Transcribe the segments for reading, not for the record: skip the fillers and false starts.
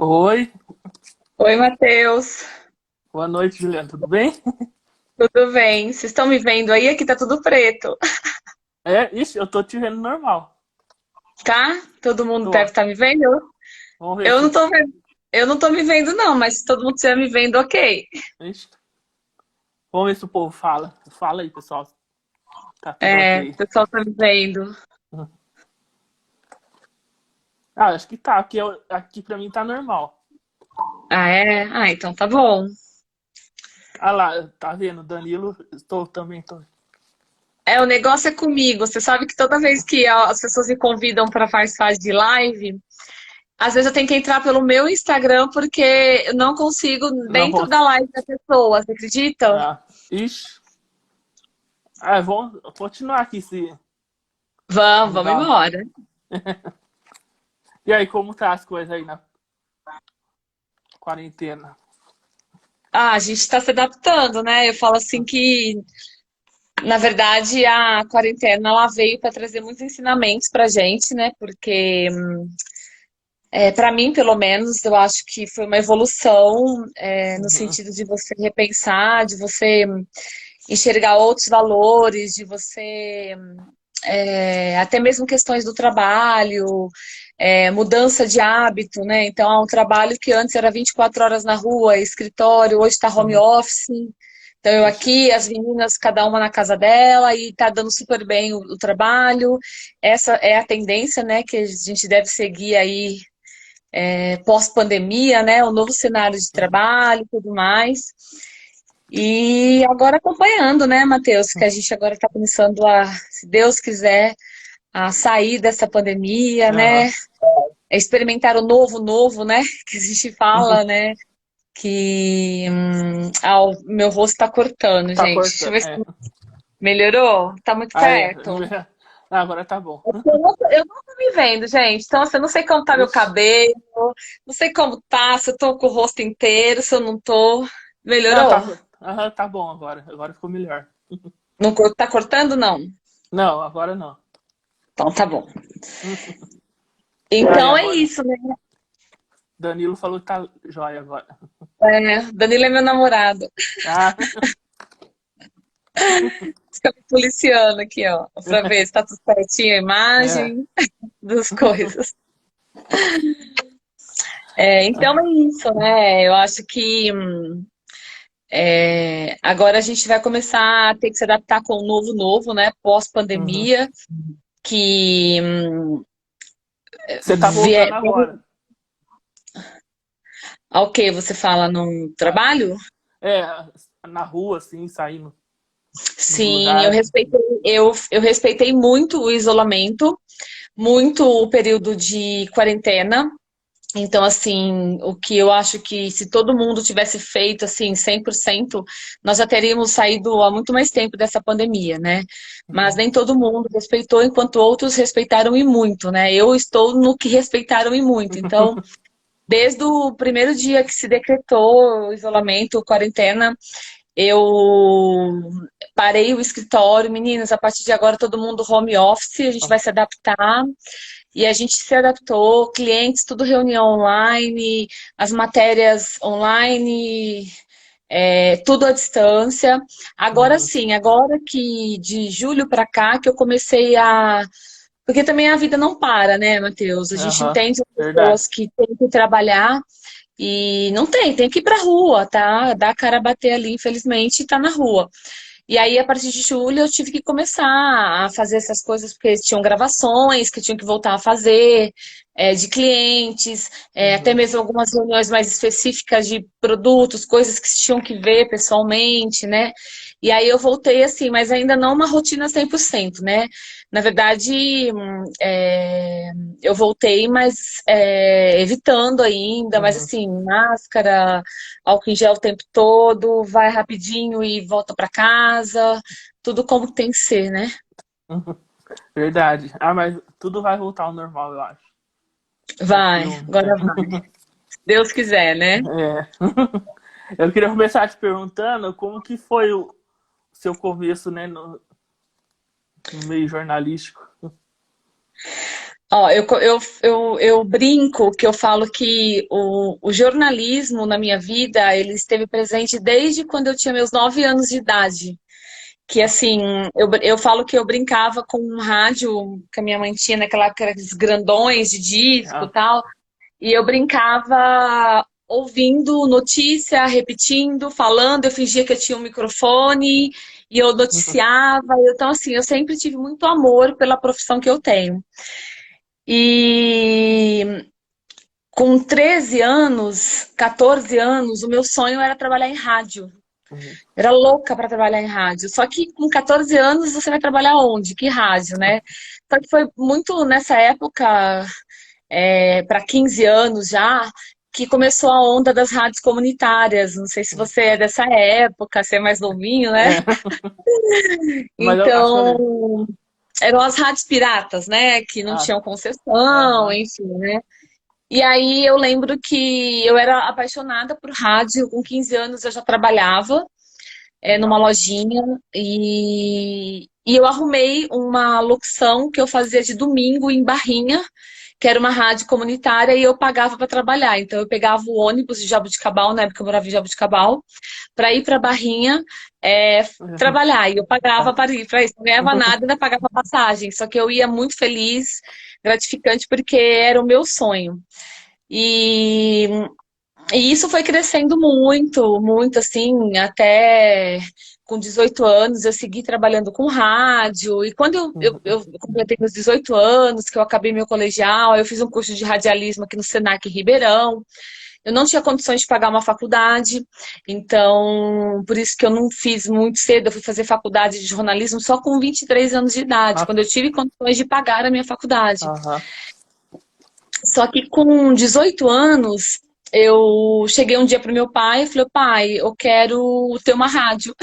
Oi, Oi, Matheus. boa noite, Juliana, tudo bem? Tudo bem? Vocês estão me vendo aí? Aqui tá tudo preto, Ixi, eu tô te vendo normal. tá? Todo mundo deve Tô. estar me vendo. Vamos ver Eu não se. tô vendo. Eu não tô me vendo, não, mas se todo mundo estiver me vendo, ok. Ixi, vamos ver se o povo fala. Fala aí, pessoal. Tá tudo É, o ok. pessoal tá me vendo. Ah, acho que tá. Aqui pra mim tá normal. Ah, é? Ah, então tá bom. Ah lá, tá vendo? Danilo, estou também. Tô. É, o negócio é comigo. Você sabe que toda vez que as pessoas me convidam para participar de live, às vezes eu tenho que entrar pelo meu Instagram porque eu não consigo Não dentro vou. da live da pessoa. Você acredita? Ah, ixi. Ah, vamos continuar aqui se Vamos mudar. embora. E aí, como tá as coisas aí na quarentena? Ah, a gente está se adaptando, né? Eu falo assim que, na verdade, a quarentena ela veio para trazer muitos ensinamentos para a gente, né? Porque, para mim, pelo menos, eu acho que foi uma evolução, no Uhum. sentido de você repensar, de você enxergar outros valores, de você até mesmo questões do trabalho, mudança de hábito, né? Então, é um trabalho que antes era 24 horas na rua, escritório, hoje está home Uhum. office. Então, eu Ixi. aqui, as meninas, cada uma na casa dela, e tá dando super bem o trabalho. Essa é a tendência, né, que a gente deve seguir aí, pós-pandemia, né? O novo cenário de trabalho e tudo mais. E agora acompanhando, né, Matheus, que a gente agora está começando a, se Deus quiser, a sair dessa pandemia, né? Aham. Experimentar o novo novo, né? Que a gente fala, né? Que o meu rosto tá cortando, Tá gente. Deixa eu cortando. ver se melhorou. Tá muito Ah, é. perto. Ah, agora tá bom. Eu não tô me vendo, gente. Então, assim, eu não sei como tá meu Ixi. cabelo, não sei como tá, se eu tô com o rosto inteiro, se eu não tô. Não, Melhorou? aham, tá bom agora. Agora ficou melhor. Não tá cortando, não? Não, agora não. Então tá bom. Aí Então é agora. isso, né? Danilo falou que tá jóia agora. Danilo é meu namorado. Ah, Fica me policiando aqui, ó, pra ver se tá tudo certinho a é. imagem das coisas. Então é isso, né? Eu acho que agora a gente vai começar a ter que se adaptar com o novo novo, né? Uhum. Pós-pandemia, que Você tá voltando vier. agora. O que você fala no trabalho? É, na rua, assim, saindo nos Sim, lugares. eu respeitei muito o isolamento, muito o período de quarentena. Então, assim, o que eu acho que se todo mundo tivesse feito, assim, 100%, nós já teríamos saído há muito mais tempo dessa pandemia, né? Mas Uhum. nem todo mundo respeitou, enquanto outros respeitaram e muito, né? Eu estou no que respeitaram e muito. Então, desde o primeiro dia que se decretou o isolamento, quarentena, eu parei o escritório, meninas, a partir de agora todo mundo home office, a gente vai se adaptar. E a gente se adaptou, clientes, tudo reunião online, as matérias online, tudo à distância. Agora Uhum. sim, agora que de julho para cá que eu comecei a. Porque também a vida não para, né, Matheus? A gente Aham, entende as verdade. pessoas que têm que trabalhar e não tem que ir pra rua, tá? Dá a cara a bater ali, infelizmente, e tá na rua. E aí, a partir de julho, eu tive que começar a fazer essas coisas, porque tinham gravações que eu tinha que voltar a fazer, de clientes, até Uhum. mesmo algumas reuniões mais específicas de produtos, coisas que tinham que ver pessoalmente, né? E aí eu voltei assim, mas ainda não uma rotina 100%, né? Na verdade, eu voltei, mas evitando ainda, mas Uhum. assim, máscara, álcool em gel o tempo todo, vai rapidinho e volta para casa, tudo como tem que ser, né? Uhum. Verdade. Ah, mas tudo vai voltar ao normal, eu acho. Daqui Vai, um agora tempo. vai. Deus quiser, né? É. Eu queria começar te perguntando como que foi o seu começo, né, no meio jornalístico. Ó, eu brinco que eu falo que o jornalismo na minha vida, ele esteve presente desde quando eu tinha meus 9 anos de idade. Que assim, eu falo que eu brincava com um rádio que a minha mãe tinha naquela época, aqueles grandões de disco e Ah, tal, e eu brincava ouvindo notícia, repetindo, falando, eu fingia que eu tinha um microfone e eu noticiava. Então, assim, eu sempre tive muito amor pela profissão que eu tenho. E com 13 anos, 14 anos, o meu sonho era trabalhar em rádio. uhum. Era louca para trabalhar em rádio. Só que com 14 anos você vai trabalhar onde? Que rádio, né? Só que foi muito nessa época, para 15 anos já, que começou a onda das rádios comunitárias. Não sei se você é dessa época, se é mais novinho, né? É, mas eu acho que eu lembro. Então, eram as rádios piratas, né? Que não Ah, tinham concessão, aham, enfim, né? E aí eu lembro que eu era apaixonada por rádio. Com 15 anos eu já trabalhava numa legal. lojinha e eu arrumei uma locução que eu fazia de domingo em Barrinha, que era uma rádio comunitária e eu pagava para trabalhar. Então eu pegava o ônibus de Jaboticabal, na época eu morava em Jaboticabal, para ir para Barrinha trabalhar. E eu pagava Ah, para ir para isso. Não ganhava nada, ainda pagava passagem. Só que eu ia muito feliz, gratificante, porque era o meu sonho. E e isso foi crescendo muito, muito assim, até com 18 anos eu segui trabalhando com rádio. E quando uhum. eu completei meus 18 anos, que eu acabei meu colegial, eu fiz um curso de radialismo aqui no Senac Ribeirão. Eu não tinha condições de pagar uma faculdade, então por isso que eu não fiz muito cedo. Eu fui fazer faculdade de jornalismo só com 23 anos de idade, Ah, quando eu tive condições de pagar a minha faculdade. aham. Só que com 18 anos, eu cheguei um dia pro meu pai e falei, pai, eu quero ter uma rádio.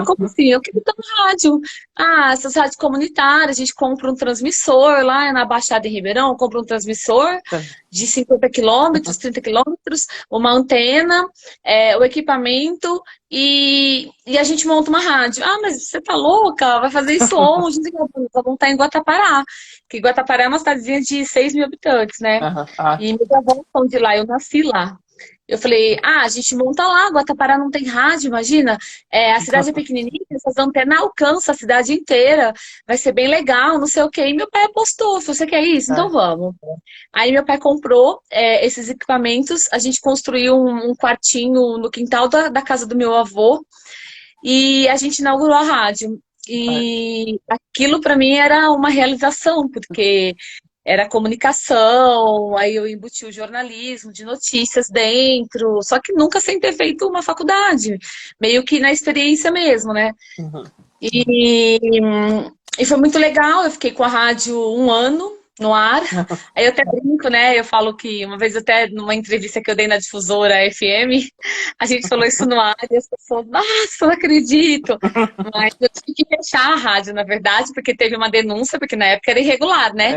Como assim? Eu quero ter uma rádio. Ah, essas rádios comunitárias, a gente compra um transmissor lá na Baixada em Ribeirão, compra um transmissor de 50 quilômetros, 30 quilômetros, uma antena, o equipamento e a gente monta uma rádio. Ah, mas você tá louca? Vai fazer isso onde? Vamos estar em Guatapará, que Guatapará é uma cidadezinha de 6 mil habitantes, né? Aham. Ah, E meus avós são de lá, eu nasci lá. Eu falei, a gente monta lá, Guatapará não tem rádio, imagina. A cidade é pequenininha, essas antenas alcançam a cidade inteira, vai ser bem legal, não sei o quê. E meu pai apostou, falou, você quer isso? Então é. vamos. Aí meu pai comprou esses equipamentos, a gente construiu um quartinho no quintal da casa do meu avô e a gente inaugurou a rádio. Ah, E aquilo para mim era uma realização, porque era comunicação, aí eu embuti o jornalismo de notícias dentro, só que nunca sem ter feito uma faculdade, meio que na experiência mesmo, né? uhum. E, e foi muito legal, eu fiquei com a rádio um ano no ar. Aí eu até brinco, né? Eu falo que uma vez até numa entrevista que eu dei na Difusora FM, a gente falou isso no ar e as pessoas, nossa, não acredito. Mas eu tive que fechar a rádio, na verdade, porque teve uma denúncia, porque na época era irregular, né?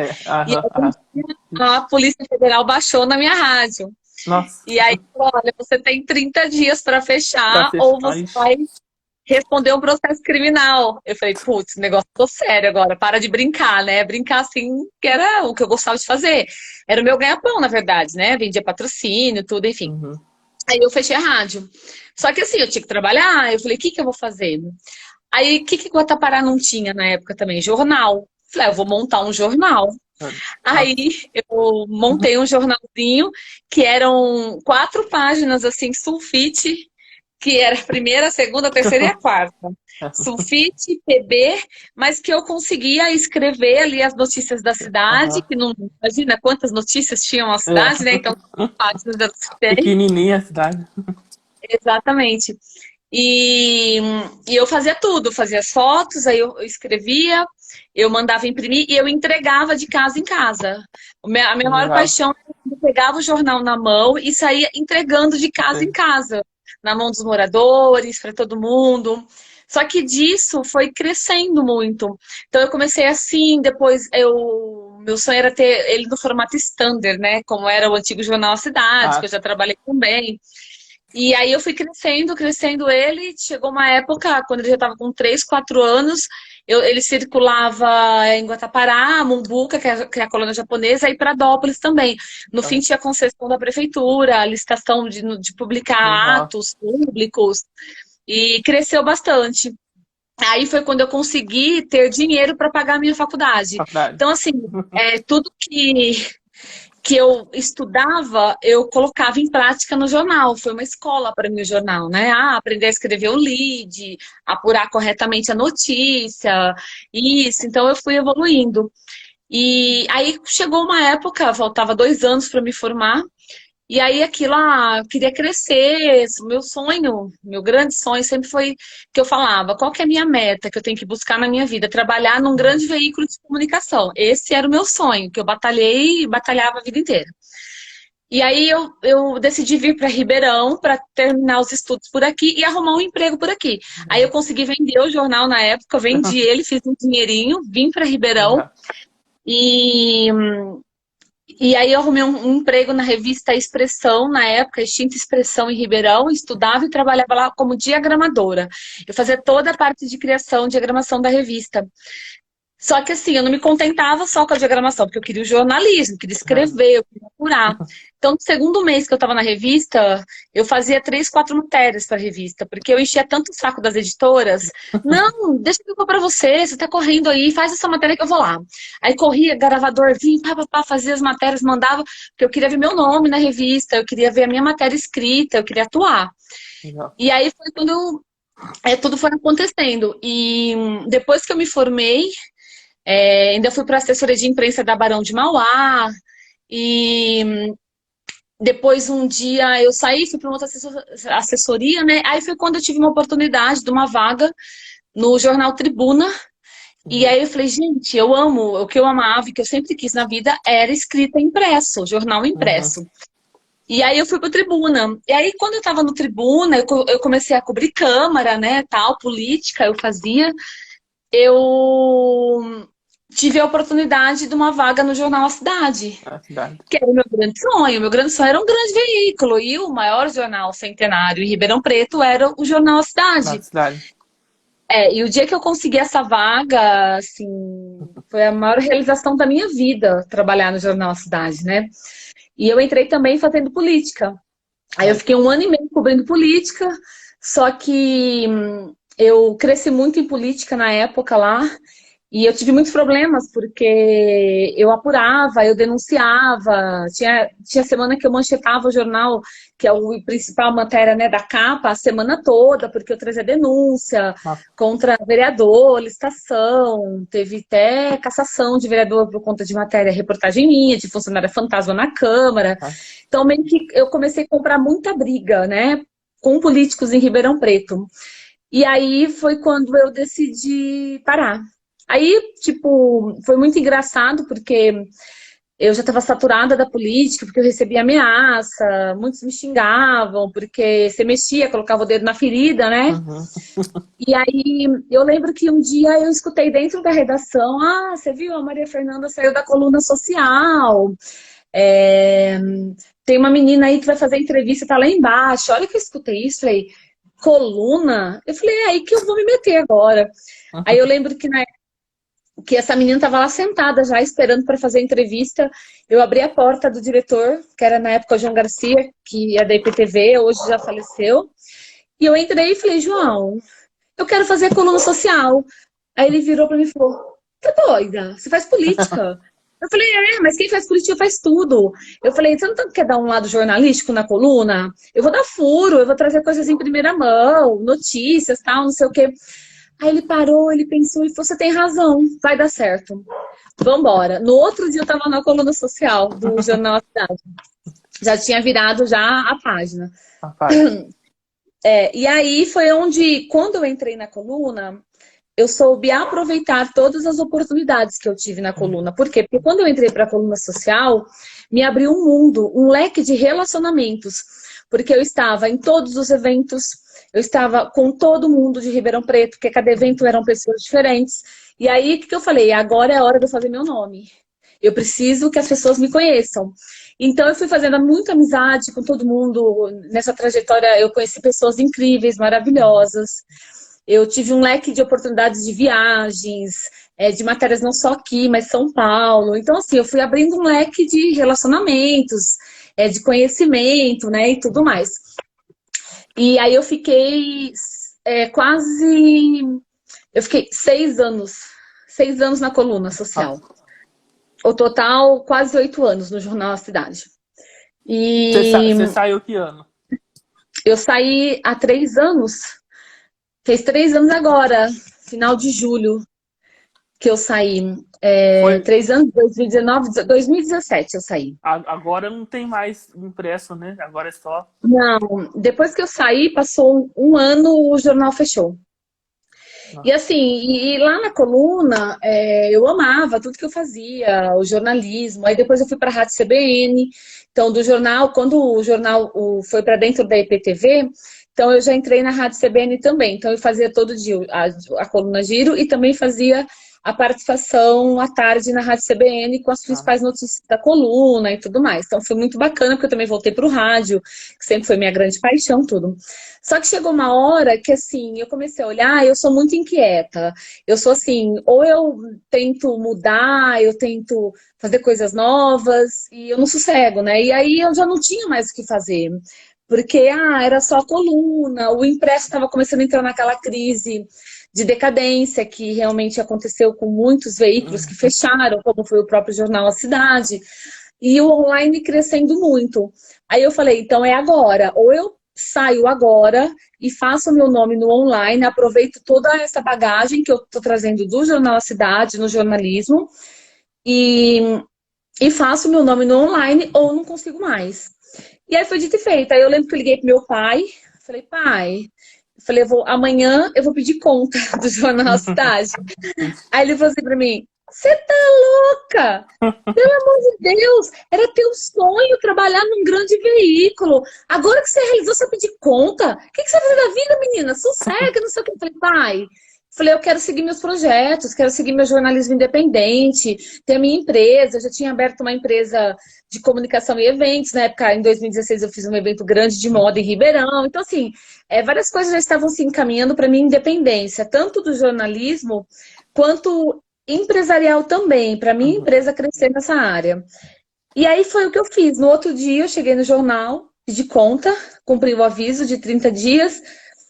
E Aham, aí aham. a Polícia Federal baixou na minha rádio. Nossa, E aí, olha, você tem 30 dias para pra fechar ou fechar você isso. vai responder um processo criminal. Eu falei, putz, o negócio ficou sério agora, para de brincar, né? Brincar assim, que era o que eu gostava de fazer. Era o meu ganha-pão, na verdade, né? Vendia patrocínio, tudo, enfim. Uhum. Aí eu fechei a rádio. Só que assim, eu tinha que trabalhar, eu falei, o que que eu vou fazer? Aí, o que que Guatapará não tinha na época também? Jornal. Falei, eu vou montar um jornal. Aí Nossa. eu montei um jornalzinho que eram 4 páginas assim, sulfite, que era a primeira, a segunda, a terceira e a quarta. Sulfite, PB, mas que eu conseguia escrever ali as notícias da cidade, Aham. que não imagina quantas notícias tinham a É. cidade, né? Então, páginas eu citei. Pequenininha a cidade. Exatamente. E, e eu fazia tudo, fazia as fotos, aí eu escrevia, eu mandava imprimir e eu entregava de casa em casa. A minha maior Legal. paixão era quando eu pegava o jornal na mão e saía entregando de casa em É. casa, na mão dos moradores, para todo mundo. Só que disso foi crescendo muito. Então eu comecei assim, depois meu sonho era ter ele no formato standard, né? Como era o antigo jornal A Cidade, que Ah, eu já trabalhei também. E aí eu fui crescendo, crescendo ele. Chegou uma época, quando ele já estava com 3, 4 anos, ele circulava em Guatapará, Mumbuca, que é a colônia japonesa, e Pradópolis também. No fim, tinha concessão da prefeitura, licitação de publicar Legal. atos públicos, e cresceu bastante. Aí foi quando eu consegui ter dinheiro para pagar a minha faculdade. Faculdade. Então, assim, tudo que eu estudava, eu colocava em prática no jornal. Foi uma escola para mim o jornal, né? Aprender a escrever o lead, apurar corretamente a notícia, isso. Então eu fui evoluindo. E aí chegou uma época, faltava 2 anos para me formar. E aí aquilo, eu queria crescer, meu sonho, meu grande sonho sempre foi que eu falava, qual que é a minha meta que eu tenho que buscar na minha vida? Trabalhar num grande veículo de comunicação. Esse era o meu sonho, que eu batalhei e batalhava a vida inteira. E aí eu decidi vir para Ribeirão para terminar os estudos por aqui e arrumar um emprego por aqui. Aí eu consegui vender o jornal na época, eu vendi ele, fiz um dinheirinho, vim para Ribeirão e e aí eu arrumei um emprego na revista Expressão, na época, Extinta Expressão em Ribeirão, estudava e trabalhava lá como diagramadora. Eu fazia toda a parte de criação, diagramação da revista. Só que assim, eu não me contentava só com a diagramação, porque eu queria o jornalismo, queria escrever, eu queria apurar. Então, no segundo mês que eu estava na revista, eu fazia 3, 4 matérias para a revista, porque eu enchia tanto o saco das editoras. Não, deixa que eu vou para você, você está correndo aí, faz essa matéria que eu vou lá. Aí corria, gravador, vinha, fazia as matérias, mandava, porque eu queria ver meu nome na revista, eu queria ver a minha matéria escrita, eu queria atuar. E aí foi quando tudo foi acontecendo. E depois que eu me formei, ainda fui para a assessoria de imprensa da Barão de Mauá. E depois um dia eu saí, fui para uma outra assessoria, né? Aí foi quando eu tive uma oportunidade de uma vaga no jornal Tribuna. E aí eu falei, gente, eu amo, o que eu amava e que eu sempre quis na vida era escrita impresso, jornal impresso. E aí eu fui para Tribuna. E aí quando eu estava no Tribuna, eu comecei a cobrir Câmara, né, tal, política, eu fazia. Eu tive a oportunidade de uma vaga no jornal A Cidade, que era o meu grande sonho. O meu grande sonho era um grande veículo, e o maior jornal centenário em Ribeirão Preto era o jornal A Cidade. E o dia que eu consegui essa vaga, assim, foi a maior realização da minha vida, trabalhar no jornal A Cidade, né? E eu entrei também fazendo política. Aí eu fiquei 1 ano e meio cobrindo política, só que eu cresci muito em política na época lá, e eu tive muitos problemas, porque eu apurava, eu denunciava, tinha semana que eu manchetava o jornal, que é o principal matéria, né, da capa, a semana toda, porque eu trazia denúncia contra vereador, licitação, teve até cassação de vereador por conta de matéria, reportagem minha, de funcionária fantasma na Câmara. Então, meio que eu comecei a comprar muita briga, né, com políticos em Ribeirão Preto. E aí foi quando eu decidi parar. Aí, tipo, foi muito engraçado, porque eu já estava saturada da política, porque eu recebia ameaça, muitos me xingavam, porque você mexia, colocava o dedo na ferida, né? E aí, eu lembro que um dia eu escutei dentro da redação, você viu, a Maria Fernanda saiu da coluna social, tem uma menina aí que vai fazer entrevista, tá lá embaixo. Olha que eu escutei isso, falei, coluna? Eu falei, é aí que eu vou me meter agora. Aí eu lembro que essa menina estava lá sentada já, esperando para fazer a entrevista. Eu abri a porta do diretor, que era na época o João Garcia, que é da IPTV, hoje já faleceu. E eu entrei e falei, João, eu quero fazer coluna social. Aí ele virou para mim e falou, tá doida? Você faz política? Eu falei, mas quem faz política faz tudo. Eu falei, você não quer dar um lado jornalístico na coluna? Eu vou dar furo, eu vou trazer coisas em primeira mão, notícias, tal, não sei o quê. Aí ele parou, ele pensou e falou, você tem razão, vai dar certo. Vambora. No outro dia eu estava na coluna social do Jornal A Cidade. Já tinha virado já a página. E aí foi onde, quando eu entrei na coluna, eu soube aproveitar todas as oportunidades que eu tive na coluna. Por quê? Porque quando eu entrei para a coluna social, me abriu um mundo, um leque de relacionamentos. Porque eu estava em todos os eventos, eu estava com todo mundo de Ribeirão Preto, porque cada evento eram pessoas diferentes. E aí, o que eu falei? Agora é a hora de eu fazer meu nome. Eu preciso que as pessoas me conheçam. Então, eu fui fazendo muita amizade com todo mundo. Nessa trajetória, eu conheci pessoas incríveis, maravilhosas. Eu tive um leque de oportunidades de viagens, de matérias não só aqui, mas São Paulo. Então, assim, eu fui abrindo um leque de relacionamentos, de conhecimento, né, e tudo mais. E aí eu fiquei quase... Eu fiquei 6 anos na coluna social. Nossa. O total, quase 8 anos no jornal A Cidade. E Você saiu que ano? eu saí há 3 anos. Fez 3 anos agora, final de julho, que eu saí. Foi, 3 anos, 2019, 2017 eu saí. agora não tem mais impresso, né? Agora é só... Não, depois que eu saí, passou um ano, o jornal fechou. E assim, e lá na coluna, eu amava tudo que eu fazia, o jornalismo. Aí depois eu fui para a Rádio CBN. Então, do jornal, quando o jornal foi para dentro da IPTV, então eu já entrei na Rádio CBN também. Então eu fazia todo dia a coluna Giro e também fazia a participação à tarde na Rádio CBN com as Ah, principais notícias da coluna e tudo mais. Então foi muito bacana, porque eu também voltei para o rádio, que sempre foi minha grande paixão, tudo. Só que chegou uma hora que, assim, eu comecei a olhar, eu sou muito inquieta. Eu sou assim, ou eu tento mudar, eu tento fazer coisas novas, e eu não sossego, né? E aí eu já não tinha mais o que fazer. Porque, era só a coluna, o impresso estava começando a entrar naquela crise de decadência que realmente aconteceu com muitos veículos que fecharam, como foi o próprio jornal A Cidade, e o online crescendo muito. Aí eu falei, então é agora, ou eu saio agora e faço o meu nome no online, aproveito toda essa bagagem que eu estou trazendo do Jornal A Cidade, no jornalismo, e, e faço o meu nome no online, ou não consigo mais. E aí foi dito e feito. Aí eu lembro que eu liguei pro meu pai, falei, pai, amanhã eu vou pedir conta do Jornal A Cidade. Aí ele falou assim pra mim, você tá louca? Pelo amor de Deus, era teu sonho trabalhar num grande veículo. Agora que você realizou, você vai pedir conta? O que você vai fazer da vida, menina? Sossega, não sei o que. Eu falei, pai, eu quero seguir meus projetos, quero seguir meu jornalismo independente, ter a minha empresa. Eu já tinha aberto uma empresa de comunicação e eventos. Na época, em 2016, eu fiz um evento grande de moda em Ribeirão. Então, assim, várias coisas já estavam se encaminhando para minha independência, tanto do jornalismo quanto empresarial também, para minha empresa crescer nessa área. E aí foi o que eu fiz. No outro dia eu cheguei no jornal, pedi conta, cumpri o aviso de 30 dias,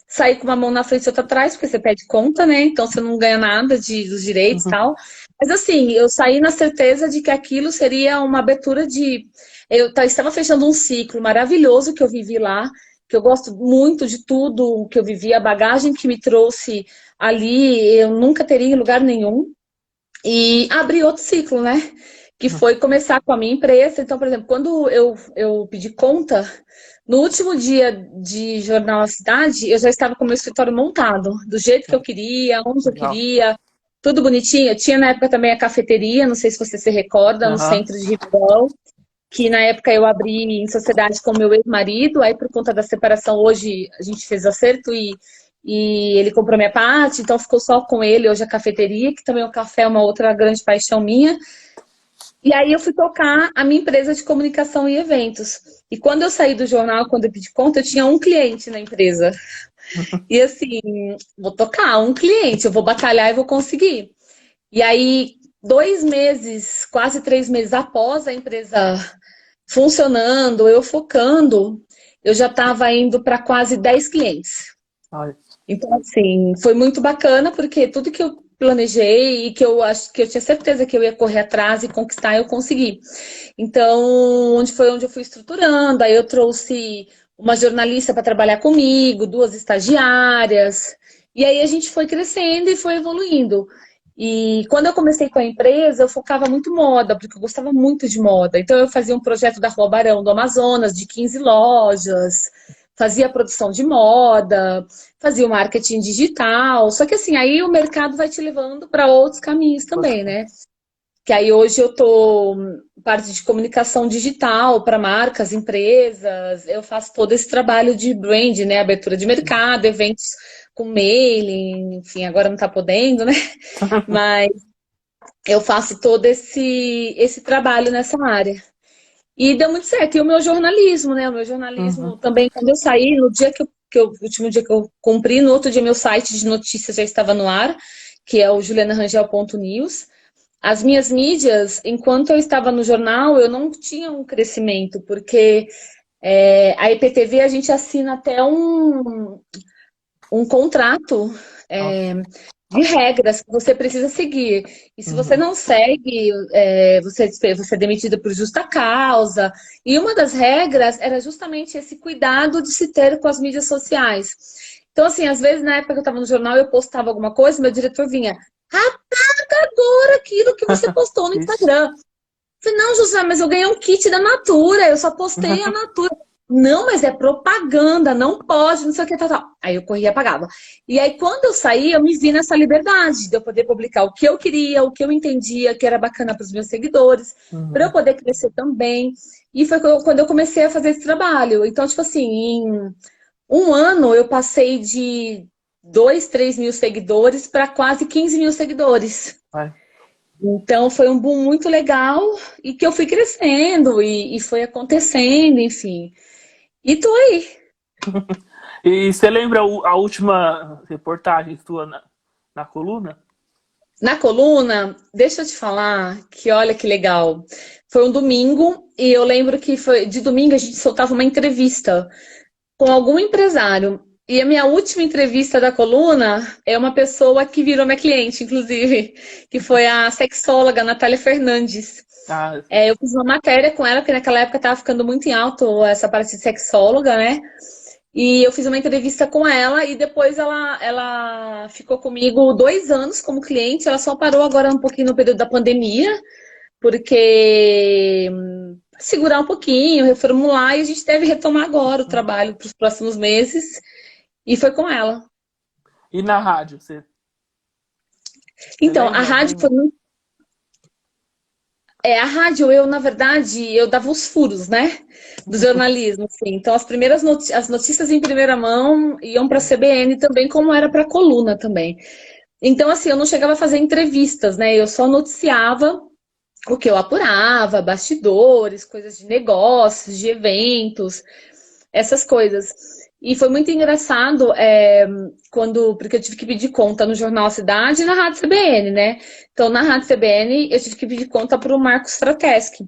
saí com uma mão na frente e outra atrás, porque você pede conta, né? Então você não ganha nada dos direitos e tal. Mas assim, eu saí na certeza de que aquilo seria uma abertura de... Eu estava fechando um ciclo maravilhoso que eu vivi lá, que eu gosto muito de tudo que eu vivi, a bagagem que me trouxe ali, eu nunca teria em lugar nenhum. E abrir outro ciclo, né? Que foi começar com a minha empresa. Então, por exemplo, quando eu pedi conta, no último dia de Jornal à Cidade, eu já estava com o meu escritório montado, do jeito que eu queria, onde eu legal. queria, tudo bonitinho. Eu tinha na época também a cafeteria, não sei se você se recorda, no Aham. centro de Ribeirão, que na época eu abri em sociedade com meu ex-marido, aí por conta da separação, hoje a gente fez acerto e ele comprou minha parte, então ficou só com ele hoje a cafeteria, que também o café é uma outra grande paixão minha. E aí eu fui tocar a minha empresa de comunicação e eventos. E quando eu saí do jornal, quando eu pedi conta, eu tinha um cliente na empresa. E assim, vou tocar um cliente, eu vou batalhar e vou conseguir. E aí, 2 meses, quase 3 meses após a empresa funcionando, eu focando, eu já estava indo para quase 10 clientes. Olha. Então, assim, foi muito bacana, porque tudo que eu planejei e que eu acho que eu tinha certeza que eu ia correr atrás e conquistar, eu consegui. Então, onde eu fui estruturando, aí eu trouxe uma jornalista para trabalhar comigo, 2 estagiárias, e aí a gente foi crescendo e foi evoluindo. E quando eu comecei com a empresa, eu focava muito moda, porque eu gostava muito de moda. Então, eu fazia um projeto da Rua Barão do Amazonas, de 15 lojas, fazia produção de moda, fazia o marketing digital. Só que assim, aí o mercado vai te levando para outros caminhos também, né? Que aí hoje eu tô parte de comunicação digital para marcas, empresas, eu faço todo esse trabalho de brand, né? Abertura de mercado, eventos com mailing, enfim, agora não tá podendo, né? Mas eu faço todo esse trabalho nessa área. E deu muito certo. E o meu jornalismo, né? O meu Uhum. jornalismo também, quando eu saí, no dia que eu o último dia que eu cumpri, no outro dia meu site de notícias já estava no ar, que é o julianarangel.news. As minhas mídias, enquanto eu estava no jornal, eu não tinha um crescimento, porque a IPTV a gente assina até um contrato de regras que você precisa seguir. E se você não segue, você é demitido por justa causa. E uma das regras era justamente esse cuidado de se ter com as mídias sociais. Então, assim, às vezes, na época que eu estava no jornal, eu postava alguma coisa, meu diretor vinha, apaga agora aquilo que você postou no Ixi. Instagram. Eu falei, não, José, mas eu ganhei um kit da Natura, eu só postei a Natura. Não, mas é propaganda, não pode, não sei o que, tal, tal. Aí eu corria e apagava. E aí, quando eu saí, eu me vi nessa liberdade de eu poder publicar o que eu queria, o que eu entendia que era bacana para os meus seguidores, para eu poder crescer também. E foi quando eu comecei a fazer esse trabalho. Então, tipo assim, em um ano eu passei de 2, 3 mil seguidores para quase 15 mil seguidores. Ai. Então foi um boom muito legal e que eu fui crescendo e foi acontecendo, enfim. E tô aí. E você lembra a última reportagem sua na coluna? Na coluna, deixa eu te falar que olha que legal. Foi um domingo e eu lembro que foi de domingo a gente soltava uma entrevista com algum empresário. E a minha última entrevista da coluna é uma pessoa que virou minha cliente, inclusive, que foi a sexóloga Natália Fernandes. Ah, Eu fiz uma matéria com ela, porque naquela época estava ficando muito em alto essa parte de sexóloga, né? E eu fiz uma entrevista com ela e depois ela ficou comigo 2 anos como cliente. Ela só parou agora um pouquinho no período da pandemia, porque segurar um pouquinho, reformular, e a gente deve retomar agora o trabalho para os próximos meses. E foi com ela. e na rádio? Você Então, a lembra rádio algum? foi muito. A rádio, na verdade, eu dava os furos, né? Do jornalismo, assim. Então, as primeiras as notícias em primeira mão iam para a CBN também, como era para a coluna também. Então, assim, eu não chegava a fazer entrevistas, né? Eu só noticiava o que eu apurava, bastidores, coisas de negócios, de eventos, essas coisas. E foi muito engraçado porque eu tive que pedir conta no Jornal Cidade e na Rádio CBN, né? Então, na Rádio CBN, eu tive que pedir conta para o Marcos Frateschi.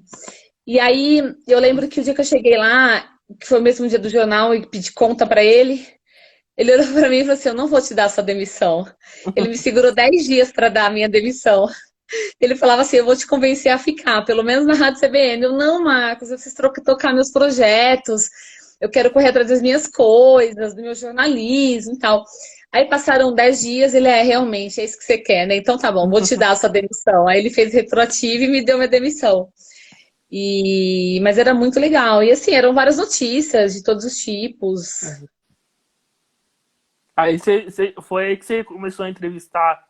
E aí, eu lembro que o dia que eu cheguei lá, que foi o mesmo dia do jornal, e pedi conta para ele olhou para mim e falou assim, eu não vou te dar sua demissão. Ele me segurou 10 dias para dar a minha demissão. Ele falava assim, eu vou te convencer a ficar, pelo menos na Rádio CBN. Eu, não, Marcos, eu preciso tocar meus projetos, eu quero correr atrás das minhas coisas, do meu jornalismo e tal. Aí passaram 10 dias, ele realmente, é isso que você quer, né? Então tá bom, vou te dar a sua demissão. Aí ele fez retroativo e me deu minha demissão. Mas era muito legal. E assim, eram várias notícias de todos os tipos. Aí foi aí que você começou a entrevistar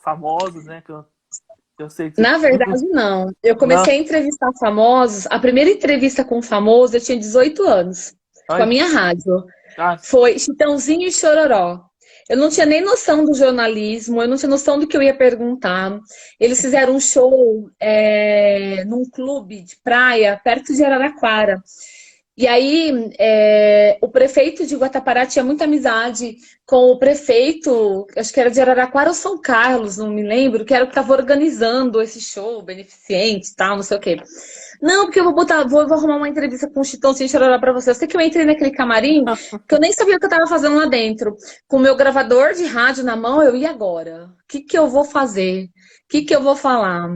famosos, né? Que eu sei que você... Na verdade, não. Eu Não? comecei a entrevistar famosos. A primeira entrevista com um famoso, eu tinha 18 anos, com a Ai, minha rádio. ah, Foi Chitãozinho e Chororó. Eu não tinha nem noção do jornalismo, eu não tinha noção do que eu ia perguntar. Eles fizeram um show num clube de praia, perto de Araraquara. E aí, o prefeito de Guatapará tinha muita amizade com o prefeito, acho que era de Araraquara ou São Carlos, não me lembro, que era o que estava organizando esse show beneficente e tal, não sei o quê. Não, porque eu vou arrumar uma entrevista com o Chitãozinho Chororó pra você. Eu sei que eu entrei naquele camarim que eu nem sabia o que eu tava fazendo lá dentro. Com o meu gravador de rádio na mão, e agora? O que eu vou fazer? O que eu vou falar?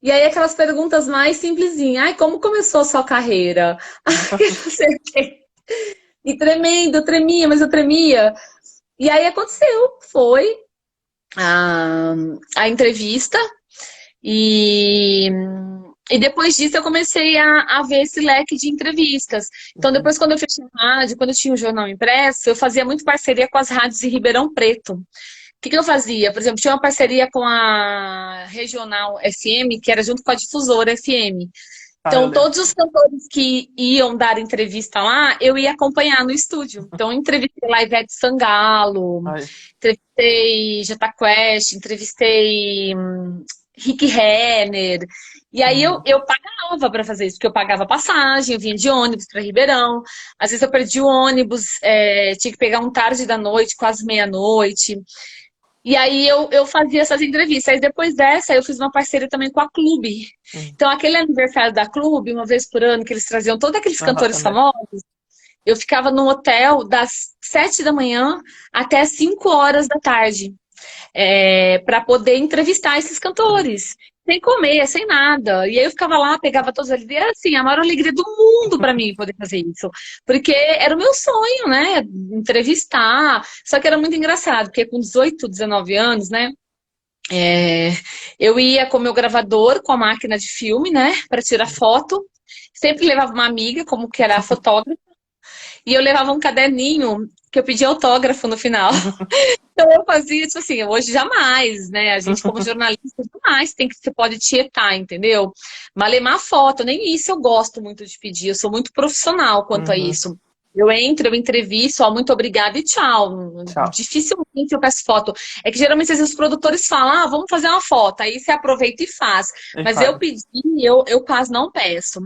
E aí aquelas perguntas mais simplesinhas. Ai, como começou a sua carreira? Ai, não sei o quê. E tremendo, eu tremia, mas eu tremia. E aí aconteceu, foi a entrevista. E depois disso eu comecei a ver esse leque de entrevistas. Então depois quando eu fechei a rádio, quando eu tinha o jornal impresso, eu fazia muito parceria com as rádios de Ribeirão Preto. O que eu fazia? Por exemplo, tinha uma parceria com a Regional FM, que era junto com a Difusora FM. eu Então, lembro. todos os cantores que iam dar entrevista lá, eu ia acompanhar no estúdio. Então, eu entrevistei lá Ivete Sangalo, Ai, entrevistei Jota Quest, entrevistei Rick Renner. E aí eu pagava para fazer isso, porque eu pagava passagem, eu vinha de ônibus para Ribeirão. Às vezes eu perdi o ônibus, tinha que pegar um tarde da noite, quase meia-noite. E aí eu fazia essas entrevistas. Aí depois dessa, eu fiz uma parceria também com a Clube. Então, aquele aniversário da Clube, uma vez por ano, que eles traziam todos aqueles cantores Também. famosos, eu ficava no hotel das 7 da manhã até 5 horas da tarde, para poder entrevistar esses cantores. Sem comer, sem nada. E aí eu ficava lá, pegava todos eles. E era assim, a maior alegria do mundo para mim poder fazer isso. Porque era o meu sonho, né? Entrevistar. Só que era muito engraçado, porque com 18, 19 anos, né? Eu ia com o meu gravador, com a máquina de filme, né? Para tirar foto. Sempre levava uma amiga, como que era a fotógrafa. E eu levava um caderninho que eu pedia autógrafo no final. Então eu fazia, tipo assim, hoje jamais, né? A gente, como jornalista, jamais você pode tietar, entendeu? Malemar foto, nem isso eu gosto muito de pedir. Eu sou muito profissional quanto a isso. Eu entro, eu entrevisto, ó, muito obrigada e tchau. Tchau. Dificilmente eu peço foto. É que geralmente às vezes os produtores falam, ah, vamos fazer uma foto. Aí você aproveita e faz. Mas eu pedi, eu quase não peço.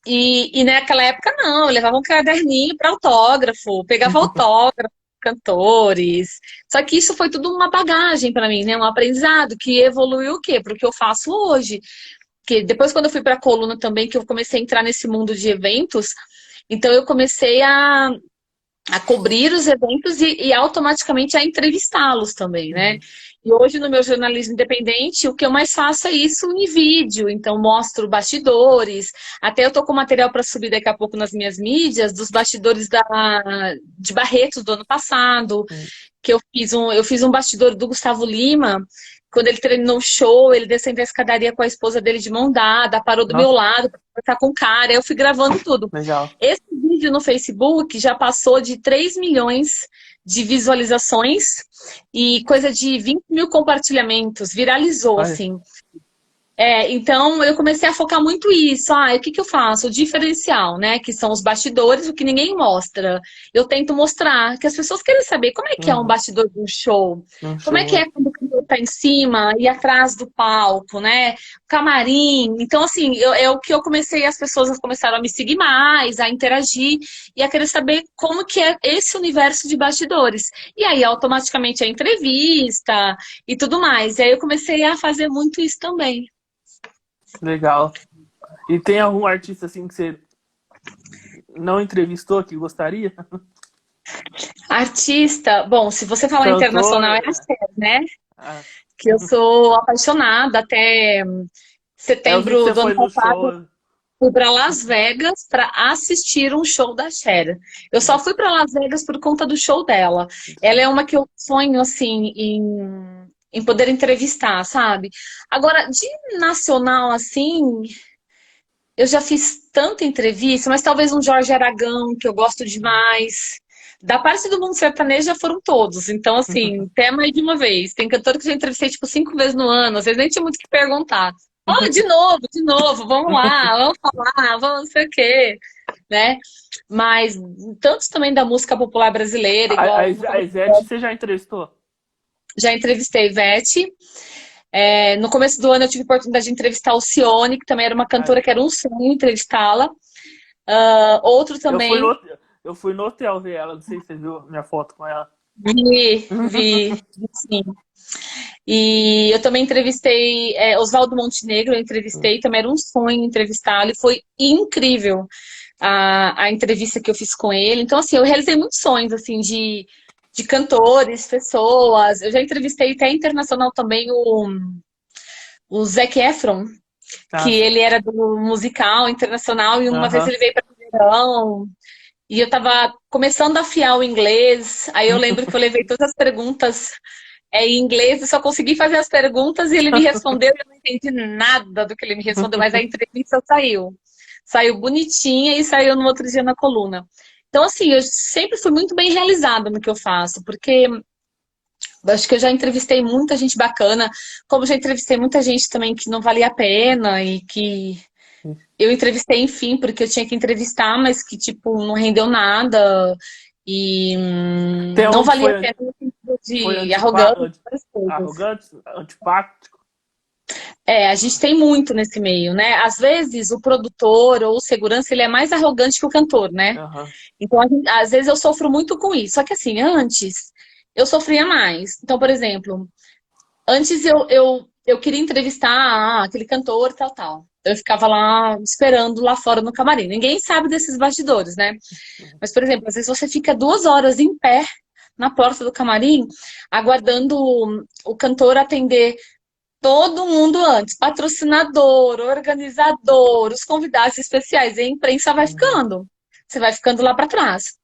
E naquela época não, eu levava um caderninho para autógrafo, pegava autógrafo, cantores. Só que isso foi tudo uma bagagem para mim, né? Um aprendizado que evoluiu o quê? Para o que eu faço hoje. Porque depois, quando eu fui para a coluna também, que eu comecei a entrar nesse mundo de eventos, então eu comecei a cobrir os eventos e automaticamente a entrevistá-los também, né? E hoje no meu jornalismo independente, o que eu mais faço é isso em vídeo. Então mostro bastidores. Até eu tô com material para subir daqui a pouco nas minhas mídias dos bastidores de Barretos do ano passado, que eu fiz um bastidor do Gustavo Lima. Quando ele terminou o show, ele desceu a escadaria com a esposa dele de mão dada, parou do meu lado para conversar com o cara. Eu fui gravando tudo. Legal. Esse vídeo no Facebook já passou de 3 milhões de visualizações e coisa de 20 mil compartilhamentos. Viralizou, assim. Então eu comecei a focar muito isso. O que eu faço? O diferencial, né? Que são os bastidores, o que ninguém mostra. Eu tento mostrar, que as pessoas querem saber como é que é um bastidor de um show. Como é que é quando o cantor tá em cima e atrás do palco, né? Camarim. Então, assim, é o que eu comecei, as pessoas começaram a me seguir mais, a interagir e a querer saber como que é esse universo de bastidores. E aí, automaticamente, a entrevista e tudo mais. E aí eu comecei a fazer muito isso também. Legal. E tem algum artista assim que você não entrevistou que gostaria? Artista, bom, se você falar Cantor, internacional é a Cher, né? Que eu sou apaixonada. Até eu vi que setembro você do ano foi no passado, show. fui para Las Vegas para assistir um show da Cher. Eu só fui para Las Vegas por conta do show dela. Ela é uma que eu sonho assim em poder entrevistar, sabe? Agora, de nacional assim, eu já fiz tanta entrevista, mas talvez um Jorge Aragão, que eu gosto demais. Da parte do mundo sertanejo já foram todos. Então, assim, até mais de uma vez. Tem cantor que eu já entrevistei, tipo, 5 vezes no ano. Às vezes nem tinha muito o que perguntar. Oh, de novo, vamos lá, vamos falar, vamos não sei o quê, né? Mas tantos também da música popular brasileira, igual... A Ivete você já entrevistou? Já entrevistei Ivete. No começo do ano eu tive a oportunidade de entrevistar o Alcione, que também era uma cantora que era um sonho entrevistá-la. Outro também. Eu fui no hotel ver ela, não sei se você viu minha foto com ela. Vi, sim. E eu também entrevistei Oswaldo Montenegro, eu entrevistei, também era um sonho entrevistá-lo, e foi incrível a entrevista que eu fiz com ele. Então, assim, eu realizei muitos sonhos, assim, de cantores, pessoas. Eu já entrevistei até internacional também o Zac Efron, que ele era do musical internacional, e uma vez ele veio para o Verão. E eu tava começando a afiar o inglês, aí eu lembro que eu levei todas as perguntas em inglês e só consegui fazer as perguntas e ele me respondeu e eu não entendi nada do que ele me respondeu, mas a entrevista saiu. Saiu bonitinha e saiu no outro dia na coluna. Então, assim, eu sempre fui muito bem realizada no que eu faço, porque eu acho que eu já entrevistei muita gente bacana, como já entrevistei muita gente também que não valia a pena e que... Eu entrevistei, enfim, porque eu tinha que entrevistar, mas que, tipo, não rendeu nada e não valia a pena no sentido de arrogante. Arrogante, antipático. A gente tem muito nesse meio, né? Às vezes o produtor ou o segurança, ele é mais arrogante que o cantor, né? Aham. Então, às vezes eu sofro muito com isso. Só que assim, antes eu sofria mais. Então, por exemplo, antes eu queria entrevistar aquele cantor, tal, tal. Eu ficava lá esperando lá fora no camarim. Ninguém sabe desses bastidores, né? Mas, por exemplo, às vezes você fica 2 horas em pé na porta do camarim, aguardando o cantor atender todo mundo antes. Patrocinador, organizador, os convidados especiais. E a imprensa vai Uhum. ficando. Você vai ficando lá para trás.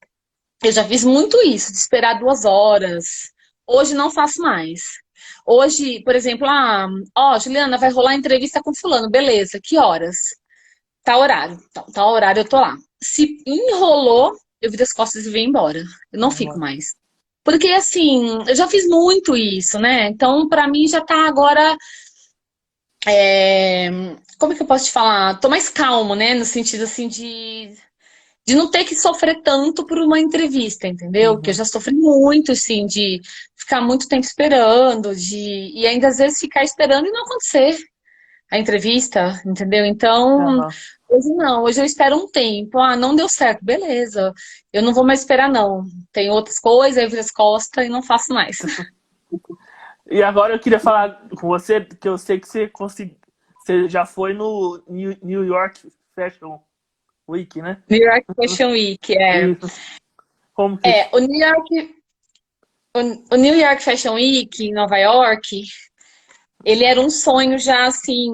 Eu já fiz muito isso, de esperar 2 horas. Hoje não faço mais. Hoje, por exemplo, Juliana, vai rolar entrevista com fulano, beleza, que horas? Tá horário. Então, tá horário, eu tô lá. Se enrolou, eu viro as costas e venho embora. Eu não fico Aham. mais. Porque, assim, eu já fiz muito isso, né? Então, pra mim, já tá agora. é, Como é que eu posso te falar? Tô mais calmo, né? No sentido, assim, de não ter que sofrer tanto por uma entrevista, entendeu? Que eu Uhum. já sofri muito, assim, de ficar muito tempo esperando, e ainda às vezes ficar esperando e não acontecer a entrevista, entendeu? Então, Aham. hoje não, hoje eu espero um tempo. Ah, não deu certo, beleza. Eu não vou mais esperar, não. Tem outras coisas, aí eu viro as costas e não faço mais. E agora eu queria falar com você, que eu sei que você conseguiu. Você já foi no New York Fashion Week, né? New York Fashion Week, Isso. Como que. o New York, o New York Fashion Week em Nova York, ele era um sonho já assim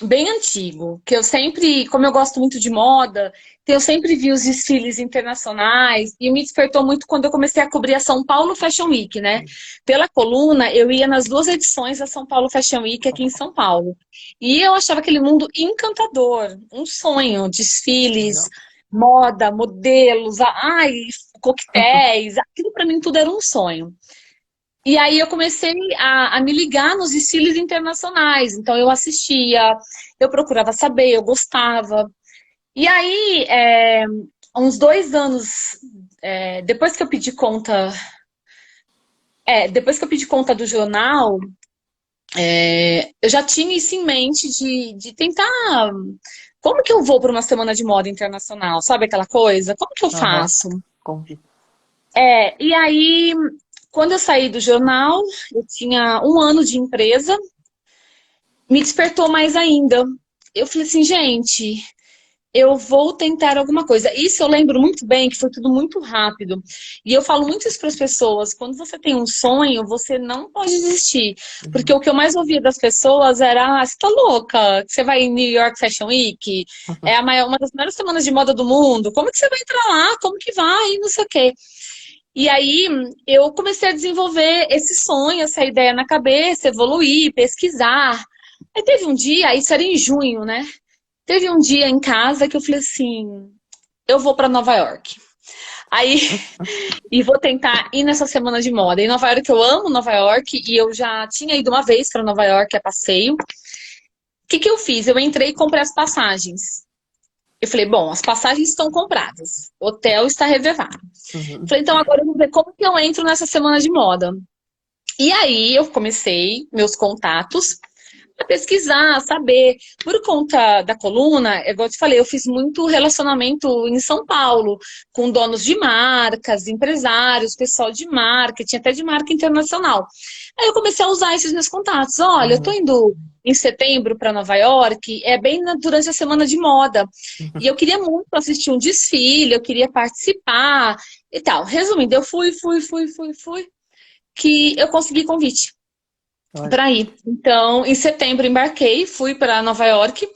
bem antigo, que eu sempre, como eu gosto muito de moda, eu sempre vi os desfiles internacionais e me despertou muito quando eu comecei a cobrir a São Paulo Fashion Week, né? Pela coluna, eu ia nas 2 edições da São Paulo Fashion Week aqui em São Paulo. E eu achava aquele mundo encantador, um sonho, desfiles, Legal. moda, modelos, coquetéis, aquilo para mim tudo era um sonho. E aí eu comecei a me ligar nos desfiles internacionais. Então eu assistia, eu procurava saber, eu gostava. E aí, uns 2 anos, depois que eu pedi conta, depois que eu pedi conta do jornal, eu já tinha isso em mente de tentar. Como que eu vou para uma semana de moda internacional? Sabe aquela coisa? Como que eu Aham. faço? Como que. E aí, quando eu saí do jornal, eu tinha 1 ano de empresa, me despertou mais ainda. Eu falei assim, gente, eu vou tentar alguma coisa. Isso eu lembro muito bem, que foi tudo muito rápido. E eu falo muito isso para as pessoas. Quando você tem um sonho, você não pode desistir. Porque Uhum. o que eu mais ouvia das pessoas era, você tá louca? Você vai em New York Fashion Week? É uma das maiores semanas de moda do mundo. Como que você vai entrar lá? Como que vai? Não sei o quê. E aí eu comecei a desenvolver esse sonho, essa ideia na cabeça, evoluir, pesquisar. Aí teve um dia, isso era em junho, né? Teve um dia em casa que eu falei assim, eu vou para Nova York. Aí, e vou tentar ir nessa semana de moda. Em Nova York, eu amo Nova York e eu já tinha ido uma vez para Nova York a passeio. O que que eu fiz? Eu entrei e comprei as passagens. Eu falei, bom, as passagens estão compradas, o hotel está reservado. Uhum. Falei, então agora eu vou ver como que eu entro nessa semana de moda. E aí eu comecei meus contatos a pesquisar, saber. Por conta da coluna, igual eu te falei, eu fiz muito relacionamento em São Paulo, com donos de marcas, empresários, pessoal de marketing, até de marca internacional. Aí eu comecei a usar esses meus contatos. Olha, eu tô Uhum. indo em setembro para Nova York, é bem durante a semana de moda. E eu queria muito assistir um desfile, eu queria participar e tal. Resumindo, eu fui, que eu consegui convite Olha. para ir. Então, em setembro embarquei, fui para Nova York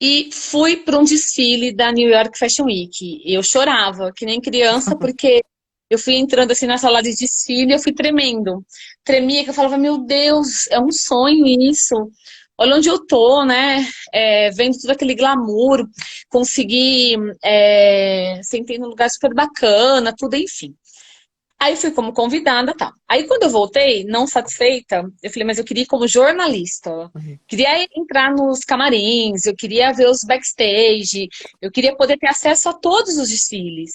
e fui para um desfile da New York Fashion Week. E eu chorava, que nem criança, porque eu fui entrando assim na sala de desfile, eu fui tremendo. Tremia, que eu falava, meu Deus, é um sonho isso. Olha onde eu tô, né? Vendo todo aquele glamour, consegui, sentei num lugar super bacana, tudo, enfim. Aí fui como convidada, tá. Aí quando eu voltei, não satisfeita, eu falei, mas eu queria ir como jornalista. Uhum. Queria entrar nos camarins, eu queria ver os backstage, eu queria poder ter acesso a todos os desfiles.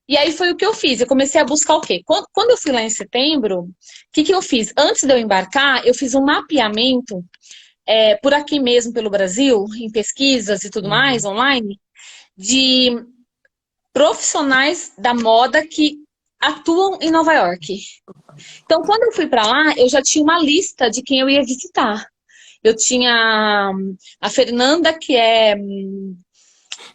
E aí foi o que eu fiz. Eu comecei a buscar o quê? Quando eu fui lá em setembro, o que que eu fiz? Antes de eu embarcar, eu fiz um mapeamento por aqui mesmo, pelo Brasil, em pesquisas e tudo mais, online, de profissionais da moda que atuam em Nova York. Então, quando eu fui para lá, eu já tinha uma lista de quem eu ia visitar. Eu tinha a Fernanda, que é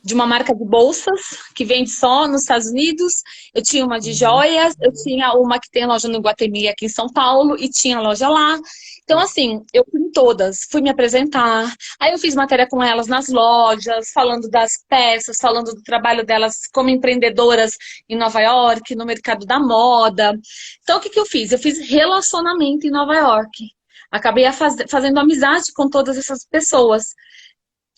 de uma marca de bolsas, que vende só nos Estados Unidos. Eu tinha uma de joias, eu tinha uma que tem loja no Iguatemi aqui em São Paulo, e tinha loja lá. Então, assim, eu fui em todas, fui me apresentar. Aí eu fiz matéria com elas nas lojas, falando das peças, falando do trabalho delas como empreendedoras em Nova York, no mercado da moda. Então, o que eu fiz? Eu fiz relacionamento em Nova York. Acabei fazendo amizade com todas essas pessoas.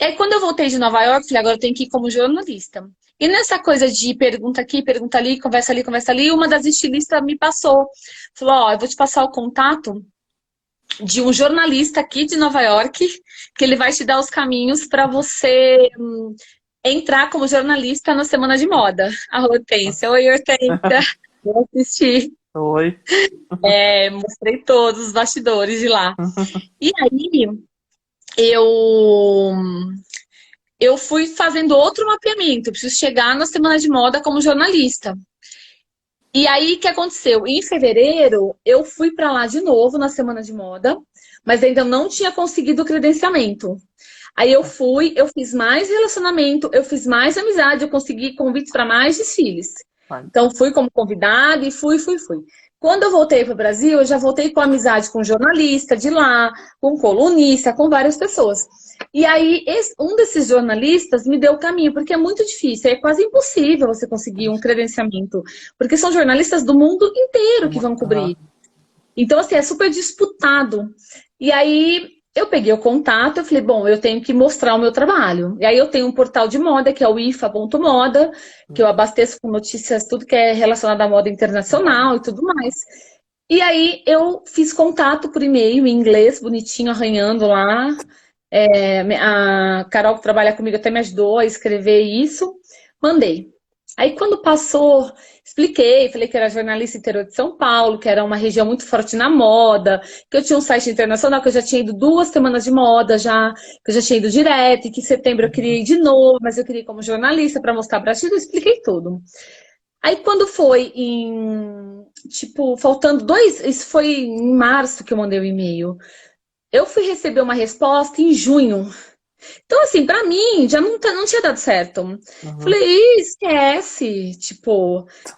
E aí, quando eu voltei de Nova York, falei, agora eu tenho que ir como jornalista. E nessa coisa de pergunta aqui, pergunta ali, conversa ali, uma das estilistas me passou. Falou, ó, eu vou te passar o contato de um jornalista aqui de Nova York, que ele vai te dar os caminhos para você entrar como jornalista na Semana de Moda. A Hortência. Oi, Hortência. Eu assisti. Oi. Mostrei todos os bastidores de lá. E aí, eu fui fazendo outro mapeamento. Eu preciso chegar na Semana de Moda como jornalista. E aí, o que aconteceu? Em fevereiro, eu fui para lá de novo na Semana de Moda, mas ainda não tinha conseguido o credenciamento. Aí eu fui, eu fiz mais relacionamento, eu fiz mais amizade, eu consegui convites para mais desfiles. Então, fui como convidada e fui. Quando eu voltei para o Brasil, eu já voltei com amizade com jornalista de lá, com colunista, com várias pessoas. E aí, um desses jornalistas me deu o caminho, porque é muito difícil, é quase impossível você conseguir um credenciamento, porque são jornalistas do mundo inteiro que vão cobrir. Então, assim, é super disputado. E aí, eu peguei o contato, eu falei, bom, eu tenho que mostrar o meu trabalho. E aí, eu tenho um portal de moda, que é o ifa.moda, que eu abasteço com notícias, tudo que é relacionado à moda internacional e tudo mais. E aí, eu fiz contato por e-mail, em inglês, bonitinho, arranhando lá. A Carol, que trabalha comigo, até me ajudou a escrever isso. Mandei. Aí, quando passou, expliquei, falei que era jornalista interior de São Paulo, que era uma região muito forte na moda, que eu tinha um site internacional, que eu já tinha ido 2 semanas de moda já, que eu já tinha ido direto, e que em setembro eu queria ir de novo, mas eu queria ir como jornalista para mostrar para a Chile, eu expliquei tudo. Aí, quando foi faltando 2, isso foi em março que eu mandei o e-mail. Eu fui receber uma resposta em junho. Então, assim, pra mim, já não tinha dado certo. Falei, esquece.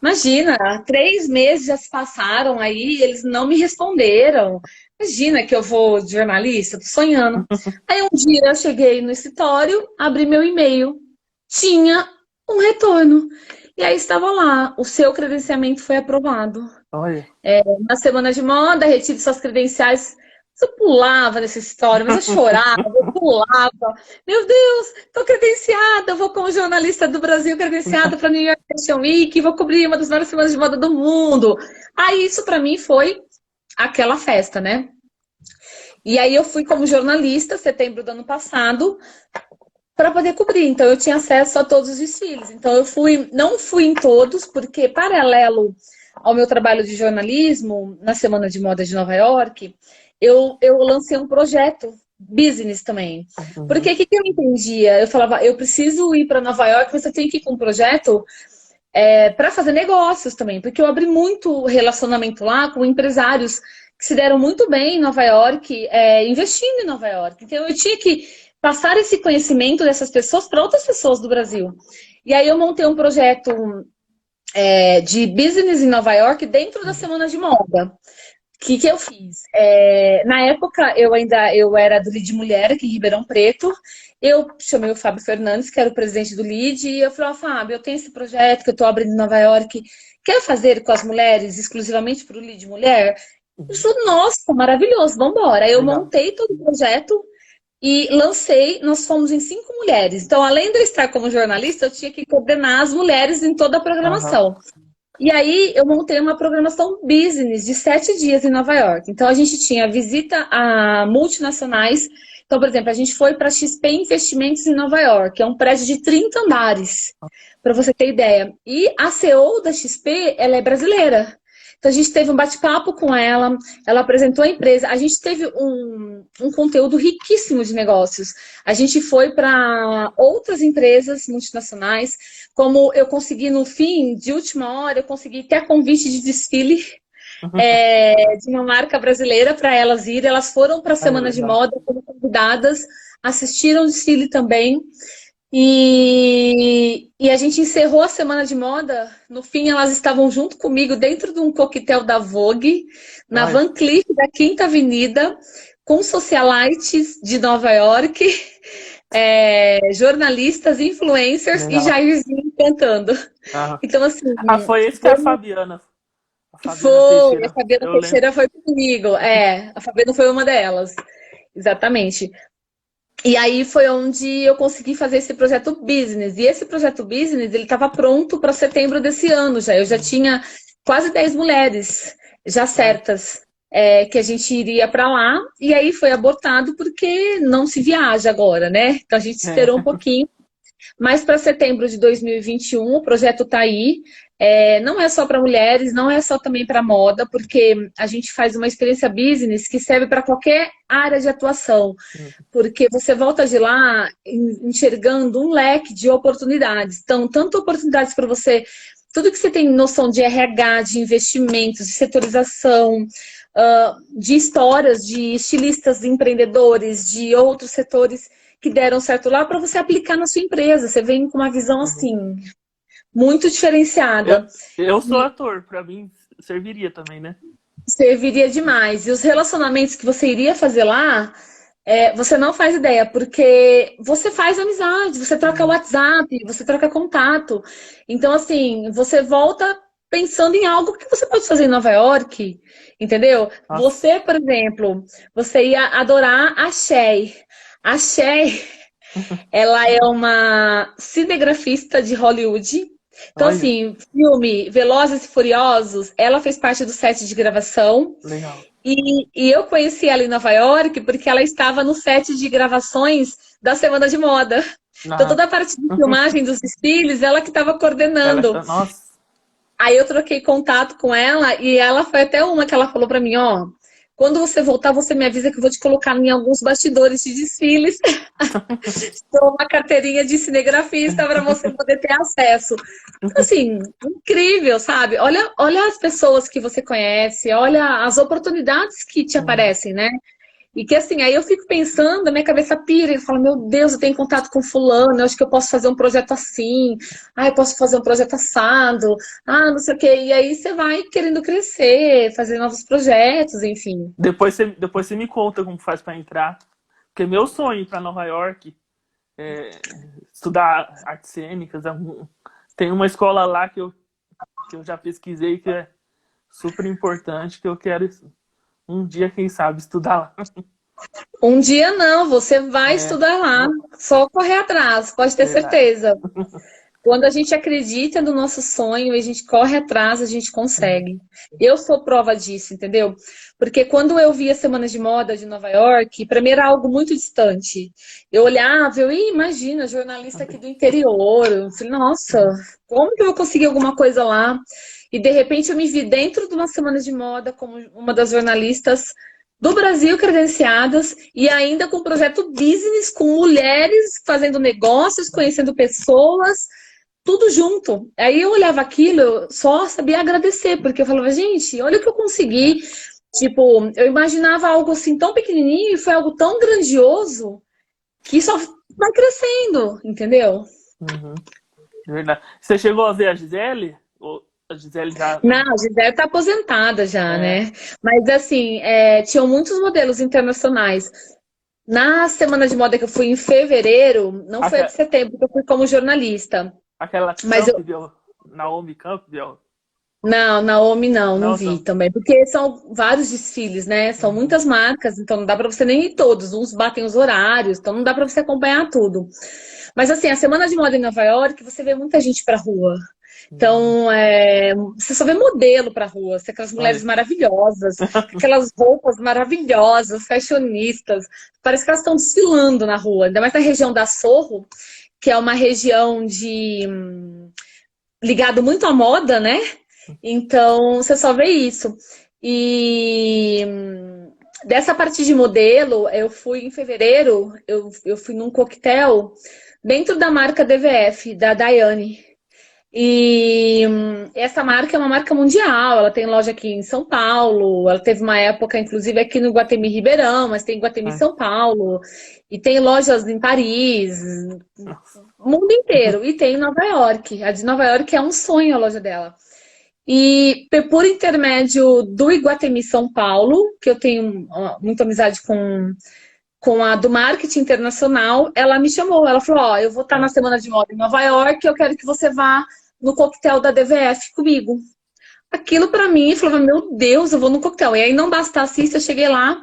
Imagina, 3 meses já se passaram aí, eles não me responderam. Imagina que eu vou de jornalista, tô sonhando. Aí um dia eu cheguei no escritório, abri meu e-mail, tinha um retorno. E aí estava lá, o seu credenciamento foi aprovado. Olha. Na Semana de Moda, retive suas credenciais. Eu pulava nessa história, mas eu chorava, eu pulava. Meu Deus, estou credenciada, eu vou como jornalista do Brasil, credenciada para New York Fashion Week, vou cobrir uma das maiores semanas de moda do mundo. Aí isso para mim foi aquela festa, né? E aí eu fui como jornalista, setembro do ano passado, para poder cobrir. Então eu tinha acesso a todos os desfiles. Então eu não fui em todos, porque paralelo ao meu trabalho de jornalismo, na Semana de Moda de Nova York, eu lancei um projeto business também. Porque o que eu entendia? Eu falava, eu preciso ir para Nova York, mas eu tenho que ir com um projeto para fazer negócios também. Porque eu abri muito relacionamento lá com empresários que se deram muito bem em Nova York, investindo em Nova York. Então eu tinha que passar esse conhecimento dessas pessoas para outras pessoas do Brasil. E aí eu montei um projeto de business em Nova York dentro da Semana de Moda. O que eu fiz? Na época, eu era do Lead Mulher aqui em Ribeirão Preto. Eu chamei o Fábio Fernandes, que era o presidente do Lead, e eu falei, Fábio, eu tenho esse projeto que eu estou abrindo em Nova York, quer fazer com as mulheres, exclusivamente para o Lead Mulher? Ele falou, nossa, maravilhoso, vamos embora. Aí eu montei todo o projeto e lancei, nós fomos em 5 mulheres. Então, além de eu estar como jornalista, eu tinha que coordenar as mulheres em toda a programação. E aí, eu montei uma programação business de 7 dias em Nova York. Então, a gente tinha visita a multinacionais. Então, por exemplo, a gente foi para a XP Investimentos em Nova York. É um prédio de 30 andares, para você ter ideia. E a CEO da XP, ela é brasileira. Então a gente teve um bate-papo com ela, ela apresentou a empresa, a gente teve um conteúdo riquíssimo de negócios. A gente foi para outras empresas multinacionais, como eu consegui no fim, de última hora, eu consegui ter convite de desfile de uma marca brasileira para elas irem. Elas foram para a Ai, Semana de legal. Moda como convidadas, assistiram o desfile também. E a gente encerrou a Semana de Moda. No fim, elas estavam junto comigo dentro de um coquetel da Vogue, na Ai, Van Cleef da Quinta Avenida, com socialites de Nova York, jornalistas, influencers e legal. Jairzinho cantando. Aham. Então, assim, Ah, foi esse que é foi a Fabiana. A Fabiana foi, a Teixeira. Fabiana Eu lembro. Teixeira foi comigo. A Fabiana foi uma delas. Exatamente. E aí foi onde eu consegui fazer esse projeto business. E esse projeto business, ele estava pronto para setembro desse ano já. Eu já tinha quase 10 mulheres já Ai, certas que a gente iria para lá. E aí foi abortado porque não se viaja agora, né? Então a gente esperou um é. pouquinho. Mas para setembro de 2021, o projeto está aí. Não é só para mulheres, não é só também para moda, porque a gente faz uma experiência business que serve para qualquer área de atuação, porque você volta de lá enxergando um leque de oportunidades. Então, tanto oportunidades para você, tudo que você tem noção de RH, de investimentos, de setorização, de histórias de estilistas, empreendedores, de outros setores que deram certo lá para você aplicar na sua empresa. Você vem com uma visão Uhum. assim muito Eu, diferenciada. eu sou ator, pra mim serviria também, né? Serviria demais. E os relacionamentos que você iria fazer lá, você não faz ideia, porque você faz amizade, você troca Uhum. WhatsApp, você troca contato. Então, assim, você volta pensando em algo que você pode fazer em Nova York, entendeu? Nossa, Você, por exemplo, você ia adorar a Cher. A Cher, ela é uma cinegrafista de Hollywood. Então, olha, assim, filme Velozes e Furiosos, ela fez parte do set de gravação. legal. E eu conheci ela em Nova York porque ela estava no set de gravações da Semana de Moda. Então, Ah, toda a parte de filmagem dos desfiles, ela que estava coordenando. nossa, Aí eu troquei contato com ela e ela foi até uma que ela falou para mim, ó, quando você voltar, você me avisa que eu vou te colocar em alguns bastidores de desfiles. Dou uma carteirinha de cinegrafista para você poder ter acesso. Assim, incrível, sabe? Olha as pessoas que você conhece, olha as oportunidades que te uhum. aparecem, né? E que assim, aí eu fico pensando, a minha cabeça pira e falo, meu Deus, eu tenho contato com fulano, eu acho que eu posso fazer um projeto assim, eu posso fazer um projeto assado, não sei o quê. E aí você vai querendo crescer, fazer novos projetos, enfim. Depois você me conta como faz pra entrar. Porque meu sonho ir pra Nova York é estudar artes cênicas. Tem uma escola lá que eu já pesquisei que é super importante, que eu quero um dia, quem sabe, estudar lá. Um dia não, você vai É, estudar lá, só correr atrás, pode ter verdade. certeza. Quando a gente acredita no nosso sonho e a gente corre atrás, a gente Uhum. consegue. Eu sou prova disso, entendeu? Porque quando eu via Semanas de Moda de Nova York, para mim era algo muito distante. Eu olhava, imagina, jornalista aqui do interior. Eu falei, nossa, como que eu vou conseguir alguma coisa lá? E de repente eu me vi dentro de uma Semana de Moda como uma das jornalistas do Brasil credenciadas e ainda com projeto business, com mulheres fazendo negócios, conhecendo pessoas tudo junto. Aí eu olhava aquilo, eu só sabia agradecer, porque eu falava, gente, olha o que eu É, consegui. Tipo, eu imaginava algo assim tão pequenininho e foi algo tão grandioso que só vai crescendo, entendeu? uhum, verdade. Você chegou a ver a Gisele? Ou a Gisele já. Não, a Gisele tá aposentada já, É, né? Mas assim, tinham muitos modelos internacionais. Na semana de moda que eu fui em fevereiro, não foi a de aquela, setembro, porque eu fui como jornalista. aquela Mas eu, Campbell, Naomi Campbell. Não, Naomi não Não, vi são. também, porque são vários desfiles, né? São Uhum, muitas marcas, então não dá para você nem ir todos, uns batem os horários, então não dá para você acompanhar tudo. Mas assim, a Semana de Moda em Nova York, você vê muita gente pra rua. uhum. Então, você só vê modelo pra rua, você, aquelas mulheres Olha. maravilhosas, aquelas roupas maravilhosas, fashionistas. Parece que elas estão desfilando na rua, ainda mais na região da Sorro, que é uma região de ligado muito à moda, né? Então, você só vê isso. E dessa parte de modelo, eu fui em fevereiro, eu fui num coquetel dentro da marca DVF, da Daiane. E essa marca é uma marca mundial, ela tem loja aqui em São Paulo, ela teve uma época, inclusive, aqui no Iguatemi Ribeirão, mas tem Iguatemi É. São Paulo, e tem lojas em Paris, mundo inteiro, e tem em Nova York. A de Nova York é um sonho a loja dela. E por intermédio do Iguatemi São Paulo, que eu tenho muita amizade com a do marketing internacional, ela me chamou. Ela falou: Ó, eu vou estar na Semana de Moda em Nova York, eu quero que você vá no coquetel da DVF comigo. Aquilo pra mim, eu falava: Meu Deus, eu vou no coquetel. E aí não bastasse isso, eu cheguei lá,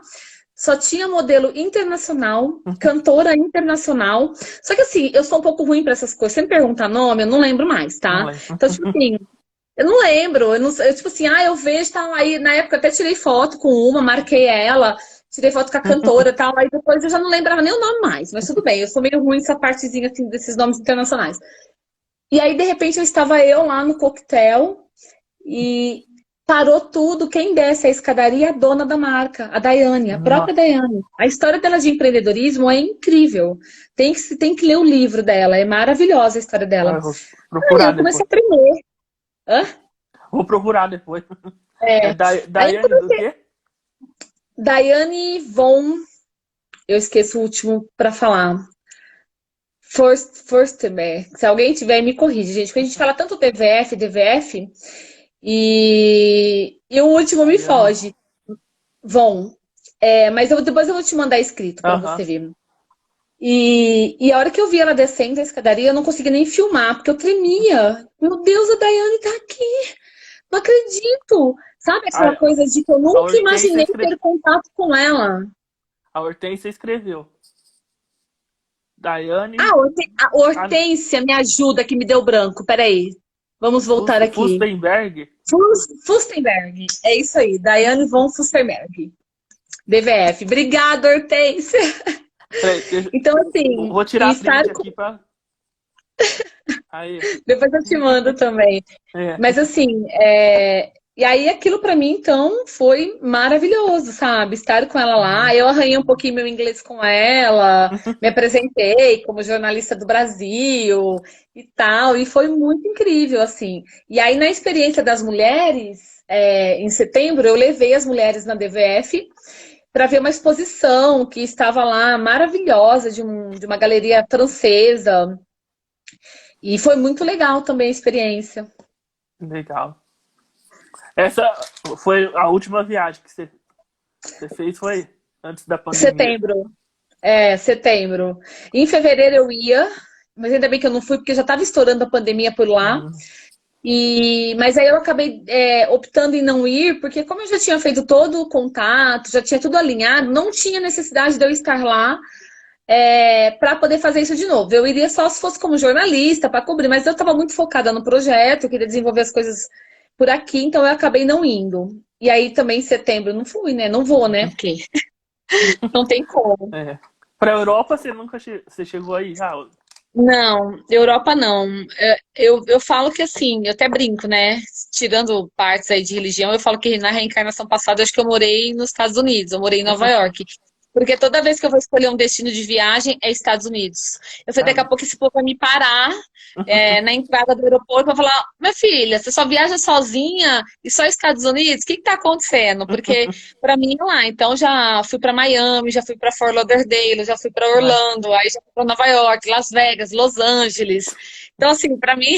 só tinha modelo internacional, cantora internacional. Só que assim, eu sou um pouco ruim pra essas coisas. Você me pergunta nome, eu não lembro mais, Não tá? lembro. Então, tipo assim, eu não lembro, tipo assim, eu vejo, tal, aí na época até tirei foto com uma, marquei ela, tirei foto com a cantora e tal, aí depois eu já não lembrava nem o nome mais, mas tudo bem, eu sou meio ruim nessa partezinha assim, desses nomes internacionais. E aí, de repente, estava eu lá no coquetel e parou tudo, quem desce a escadaria é a dona da marca, a Daiane, a própria Nossa, Daiane. A história dela de empreendedorismo é incrível, tem que ler o livro dela, é maravilhosa a história dela. eu vou Aí procurar eu comecei depois. a tremer. Hã? Vou procurar depois. É É. Aí Daiane do quê? Daiane Von, eu esqueço o último para falar. Forstemer. Se alguém tiver, me corrige, gente. Porque a gente fala tanto DVF, DVF, e o último me Daiane. foge. Von. Mas depois eu vou te mandar escrito para Aham. você ver. E a hora que eu vi ela descendo a escadaria, eu não conseguia nem filmar, porque eu tremia. Meu Deus, a Daiane tá aqui. Não acredito. Sabe aquela A, coisa de que eu a nunca Hortência imaginei ter contato com ela? A Hortência escreveu. Daiane A Hortência me ajuda, que me deu branco. Peraí. Vamos voltar aqui. Fustenberg. Fustenberg. É isso aí. Daiane von Fustenberg. DVF. Obrigada, Hortência. Peraí, Então, assim, vou tirar a print aqui pra. Aí. depois eu te mando também. É. Mas, assim, e aí aquilo pra mim, então, foi maravilhoso, sabe? Estar com ela lá. Eu arranhei um pouquinho meu inglês com ela, me apresentei como jornalista do Brasil e tal, e foi muito incrível, assim. E aí, na experiência das mulheres, em setembro, eu levei as mulheres na DVF para ver uma exposição que estava lá maravilhosa de uma galeria francesa. E foi muito legal também a experiência. Legal. Essa foi a última viagem que você fez, foi antes da pandemia. Setembro. Setembro. Em fevereiro eu ia, mas ainda bem que eu não fui, porque já estava estourando a pandemia por lá. Hum. Mas aí eu acabei optando em não ir, porque como eu já tinha feito todo o contato, já tinha tudo alinhado, não tinha necessidade de eu estar lá para poder fazer isso de novo. Eu iria só se fosse como jornalista, para cobrir, mas eu estava muito focada no projeto, eu queria desenvolver as coisas por aqui, então eu acabei não indo. E aí também em setembro eu não fui, né? Não vou, né? Porque não tem como. É. Pra Europa você nunca você chegou aí, Raul? Não, Europa não. Eu falo que assim, eu até brinco, né? Tirando partes aí de religião, eu falo que na reencarnação passada, eu acho que eu morei nos Estados Unidos, eu morei em Nova York. Porque toda vez que eu vou escolher um destino de viagem, é Estados Unidos. Eu falei, daqui a pouco esse povo vai me parar na entrada do aeroporto para falar: minha filha, você só viaja sozinha e só Estados Unidos? O que está acontecendo? Porque para mim é lá. Então já fui para Miami, já fui para Fort Lauderdale, já fui para Orlando, aí já fui para Nova York, Las Vegas, Los Angeles. Então, assim, para mim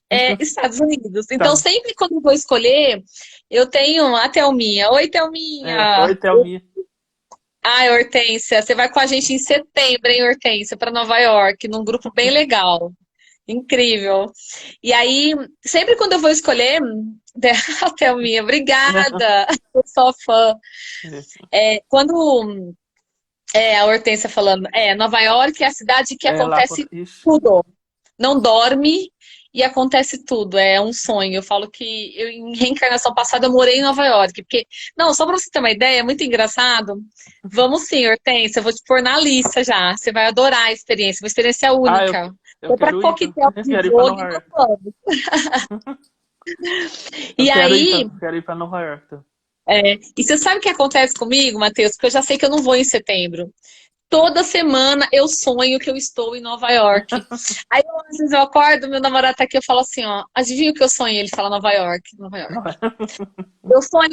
é Estados Unidos. Então, Tá. sempre quando eu vou escolher, eu tenho a Thelminha. Oi, Oi, Thelminha. Thelminha. Ai, Hortência, você vai com a gente em setembro, hein, Hortência, para Nova York, num grupo bem legal. Incrível. E aí, sempre quando eu vou escolher, a Thelminha, obrigada, eu sou fã. Quando a Hortência falando, Nova York é a cidade que Lá, acontece ixi. tudo. Não dorme e acontece tudo. É um sonho. Eu falo que em reencarnação passada eu morei em Nova York. Porque, não, só pra você ter uma ideia, é muito engraçado. Vamos sim, Hortência, eu vou te pôr na lista já. Você vai adorar a experiência, uma experiência Ah, única. eu Foi pra quero ir, coquetel eu de quero ir pra jogo Nova e York. não vamos. Eu E aí, quero ir pra Nova York. Tá? e você sabe o que acontece comigo, Matheus? Porque eu já sei que eu não vou em setembro. Toda semana eu sonho que eu estou em Nova York. Aí, às vezes eu acordo, meu namorado tá aqui, eu falo assim, ó, adivinha o que eu sonhei? Ele fala Nova York, Nova York. Não é? Eu sonho,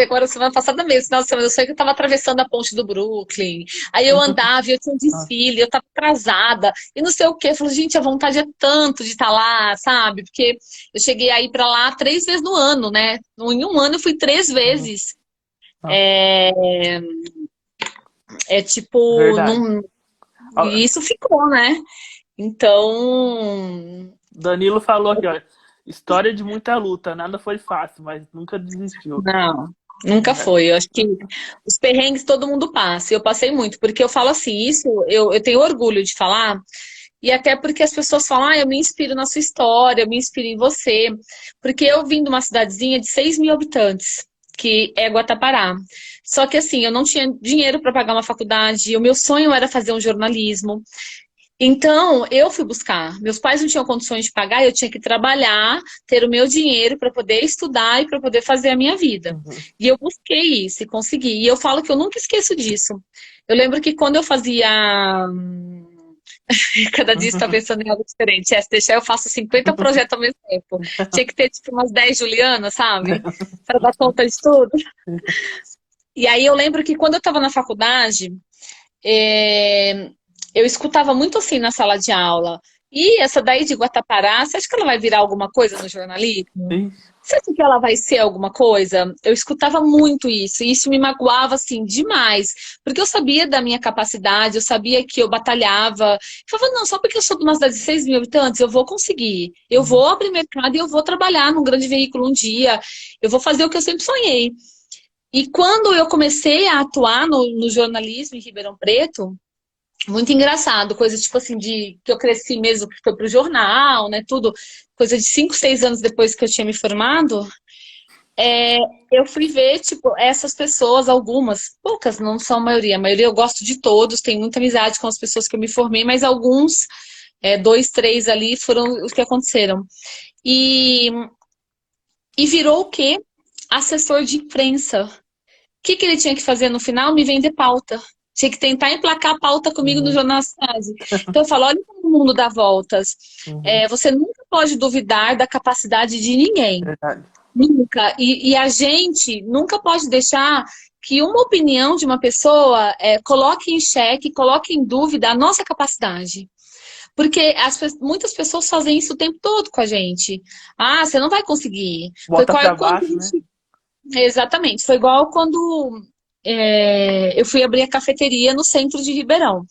agora semana passada mesmo, final de semana, eu sonhei que eu tava atravessando a ponte do Brooklyn. Aí eu andava e eu tinha um desfile, eu tava atrasada, e não sei o quê. Eu falei, gente, a vontade é tanto de estar lá, sabe? Porque eu cheguei aí pra lá 3 vezes no ano, né? Em um ano eu fui 3 vezes. Não, É, tipo, verdade. não, Ó, e isso ficou, né? Então, Danilo falou aqui, ó. História de muita luta, nada foi fácil, mas nunca desistiu. não, nunca É. foi. Eu acho que os perrengues todo mundo passa. E eu passei muito, porque eu falo assim, isso eu tenho orgulho de falar, e até porque as pessoas falam, eu me inspiro na sua história, eu me inspiro em você. Porque eu vim de uma cidadezinha de 6 mil habitantes, que é Guatapará. Só que assim, eu não tinha dinheiro para pagar uma faculdade, o meu sonho era fazer um jornalismo. Então, eu fui buscar. Meus pais não tinham condições de pagar, eu tinha que trabalhar, ter o meu dinheiro para poder estudar e para poder fazer a minha vida. Uhum. E eu busquei isso e consegui. E eu falo que eu nunca esqueço disso. Eu lembro que quando eu fazia. Cada dia está pensando em algo diferente. Se deixar, eu faço 50 projetos ao mesmo tempo. Tinha que ter, tipo, umas 10 Juliana, sabe? Para dar conta de tudo. E aí eu lembro que quando eu estava na faculdade, é, eu escutava muito assim na sala de aula. E essa daí de Guatapará, você acha que ela vai virar alguma coisa no jornalismo? Ixi, Você acha que ela vai ser alguma coisa? Eu escutava muito isso, e isso me magoava assim demais, porque eu sabia da minha capacidade, eu sabia que eu batalhava. Eu falava, não, só porque eu sou de uma cidade de 6 mil habitantes, eu vou conseguir. Eu uhum. vou abrir mercado e eu vou trabalhar num grande veículo um dia. Eu vou fazer o que eu sempre sonhei. E quando eu comecei a atuar no jornalismo em Ribeirão Preto, muito engraçado, coisa tipo assim, de que eu cresci mesmo, que foi pro jornal, né? Tudo, coisa de 5, 6 anos depois que eu tinha me formado, eu fui ver, tipo, essas pessoas, algumas, poucas, não são a maioria eu gosto de todos, tenho muita amizade com as pessoas que eu me formei, mas alguns, 2, 3 ali foram os que aconteceram. E, e virou o quê? Assessor de imprensa. O que que ele tinha que fazer no final? Me vender pauta. Tinha que tentar emplacar a pauta comigo no Uhum. Jornal da Cidade. Então eu falo, olha como o mundo dá voltas. Uhum. Você nunca pode duvidar da capacidade de ninguém. Verdade. Nunca. E a gente nunca pode deixar que uma opinião de uma pessoa coloque em xeque, coloque em dúvida a nossa capacidade. Porque muitas pessoas fazem isso o tempo todo com a gente. Ah, você não vai conseguir. Foi Bota pra quando a baixo, né? gente Exatamente. Foi igual quando eu fui abrir a cafeteria no centro de Ribeirão.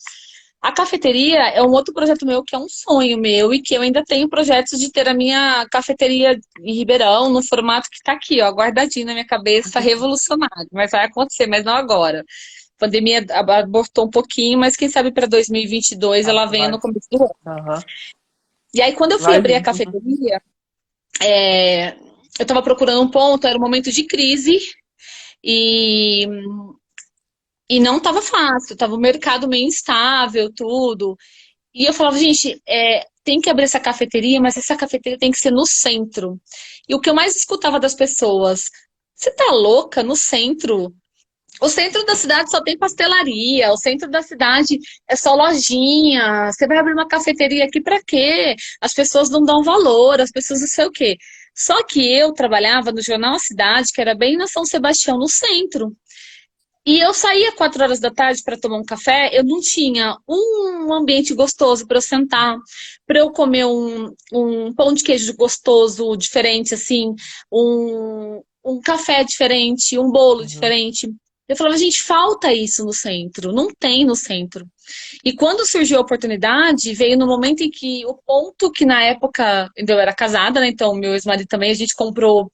A cafeteria é um outro projeto meu que é um sonho meu e que eu ainda tenho projetos de ter a minha cafeteria em Ribeirão no formato que está aqui, ó, guardadinho na minha cabeça, revolucionário. Mas vai acontecer, mas não agora. A pandemia abortou um pouquinho, mas quem sabe para 2022 Ah, ela venha vai. no começo do ano. Aham. E aí, quando eu fui Vai abrir a vir. Uhum. cafeteria, eu estava procurando um ponto, era um momento de crise, e, e não estava fácil, estava o mercado meio instável, tudo. E eu falava, gente, tem que abrir essa cafeteria, mas essa cafeteria tem que ser no centro. E o que eu mais escutava das pessoas, você tá louca no centro? O centro da cidade só tem pastelaria, o centro da cidade é só lojinha. Você vai abrir uma cafeteria aqui para quê? As pessoas não dão valor, as pessoas não sei o quê. Só que eu trabalhava no Jornal A Cidade, que era bem na São Sebastião, no centro. E eu saía 4 horas da tarde para tomar um café, eu não tinha um ambiente gostoso para eu sentar, para eu comer um pão de queijo gostoso, diferente, assim, um café diferente, um bolo Uhum. diferente. Eu falava, gente, falta isso no centro, não tem no centro. E quando surgiu a oportunidade, veio no momento em que o ponto que na época eu era casada, né? Então meu ex-marido também, a gente comprou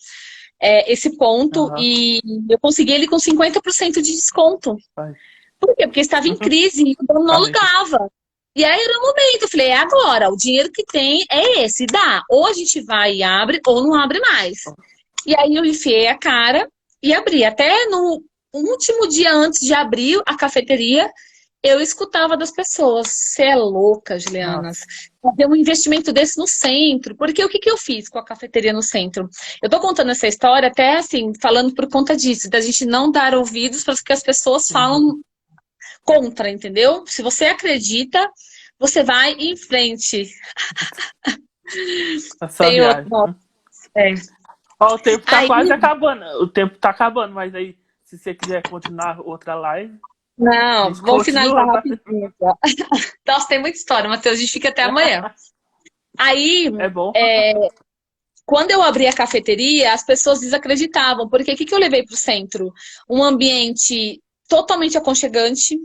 esse ponto Aham. e eu consegui ele com 50% de desconto. Vai. Por quê? Porque estava em Uhum. crise e o dono não Vai. alugava. E aí era o momento, eu falei, é agora, o dinheiro que tem é esse, dá. Ou a gente vai e abre, ou não abre mais. E aí eu enfiei a cara e abri. Até no último dia antes de abrir a cafeteria, eu escutava das pessoas. Você é louca, Juliana. Nossa. Fazer um investimento desse no centro. Porque o que que eu fiz com a cafeteria no centro? Eu tô contando essa história até assim, falando por conta disso, da gente não dar ouvidos para o que as pessoas Uhum. falam contra, entendeu? Se você acredita, você vai em frente. É só Tem outro. viagem. É. Ó, o tempo tá Aí, quase acabando. O tempo tá acabando, mas aí, se você quiser continuar outra live, a não, gente vamos finalizar continua. rapidinho. Tá? Nossa, tem muita história, Matheus. A gente fica até amanhã. Aí, É bom. quando eu abri a cafeteria, as pessoas desacreditavam, porque o que que eu levei para o centro? Um ambiente totalmente aconchegante,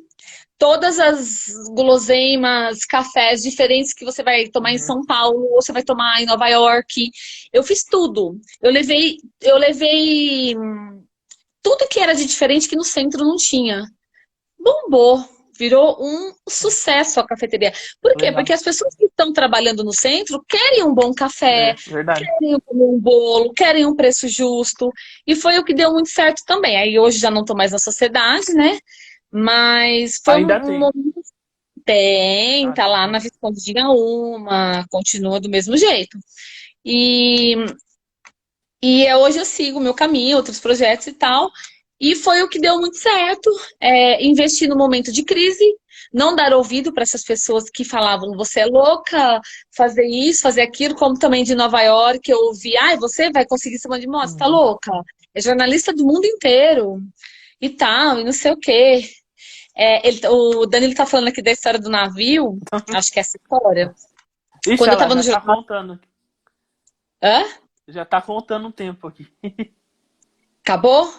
todas as guloseimas, cafés diferentes que você vai tomar em Uhum. São Paulo, ou você vai tomar em Nova York. Eu fiz tudo. Eu levei tudo que era de diferente que no centro não tinha. Bombou. Virou um sucesso a cafeteria. Por quê? Legal. Porque as pessoas que estão trabalhando no centro querem um bom café, É, verdade. querem comer um bolo, querem um preço justo. E foi o que deu muito certo também. Aí hoje já não estou mais na sociedade, né? Mas foi Ainda um tem. momento. Tem, Ah, tá que lá bom. na Visconde de Gaúma, continua do mesmo jeito. E, hoje eu sigo o meu caminho, outros projetos e tal. E foi o que deu muito certo. Investir no momento de crise, não dar ouvido para essas pessoas que falavam, você é louca, fazer isso, fazer aquilo, como também de Nova York, eu ouvi, ai, você vai conseguir ser de moda, você tá Uhum. louca? É jornalista do mundo inteiro e tal, e não sei o quê. O Danilo tá falando aqui da história do navio, acho que é essa história. Ixi, Quando olha eu lá, tava no já tá jornal. contando. Hã? Já tá contando um tempo aqui. Acabou?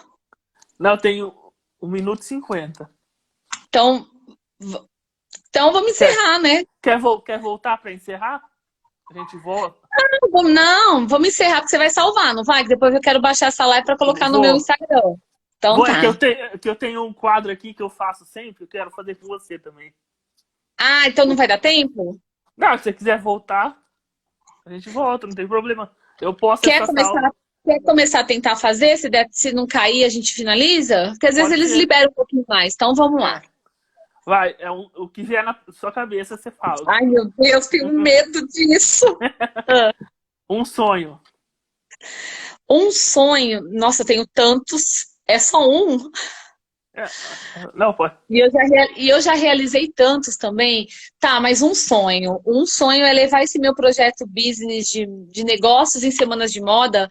Não, eu tenho 1 minuto e 50. Então, v- então vamos Quer, encerrar, né? quer voltar pra encerrar? A gente volta. Não, vamos encerrar, porque você vai salvar, não vai? Que depois eu quero baixar essa live para colocar no meu Vou. Instagram. Então Vou, é tá. que eu tenho um quadro aqui que eu faço sempre, eu quero fazer com você também. Ah, então não vai dar tempo? Não, se você quiser voltar, a gente volta, não tem problema. Eu posto Quer essa começar, sala. quer começar a tentar fazer? Se não cair, a gente finaliza? Porque às vezes Pode eles ser. liberam um pouquinho mais. Então vamos lá. É. Vai, o que vier na sua cabeça, você fala. Ai, meu Deus, tenho medo disso. Ah. Um sonho. Um sonho. Nossa, eu tenho tantos. É só um. É, não, pode. E eu já realizei tantos também. Tá, mas um sonho. Um sonho é levar esse meu projeto business de negócios em semanas de moda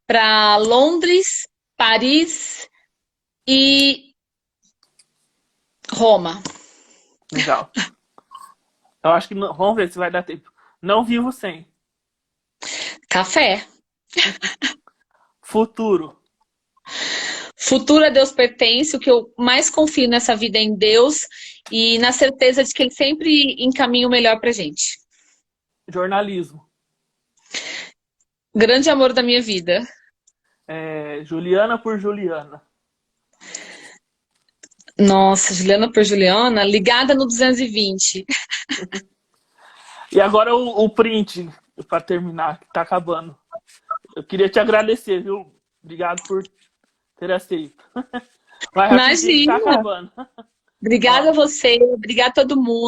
para Londres, Paris e Roma. Legal. Eu acho que vamos ver se vai dar tempo. Não vivo sem. Café. Futuro. Futuro a Deus pertence. O que eu mais confio nessa vida é em Deus e na certeza de que Ele sempre encaminha o melhor pra gente. Jornalismo. Grande amor da minha vida. Juliana por Juliana. Nossa, Juliana por Juliana, ligada no 220. E agora o print, para terminar, que tá acabando. Eu queria te agradecer, viu? Obrigado por ter aceito. Vai rapidinho que tá Imagina. acabando. Obrigada Ó, a você, obrigada a todo mundo.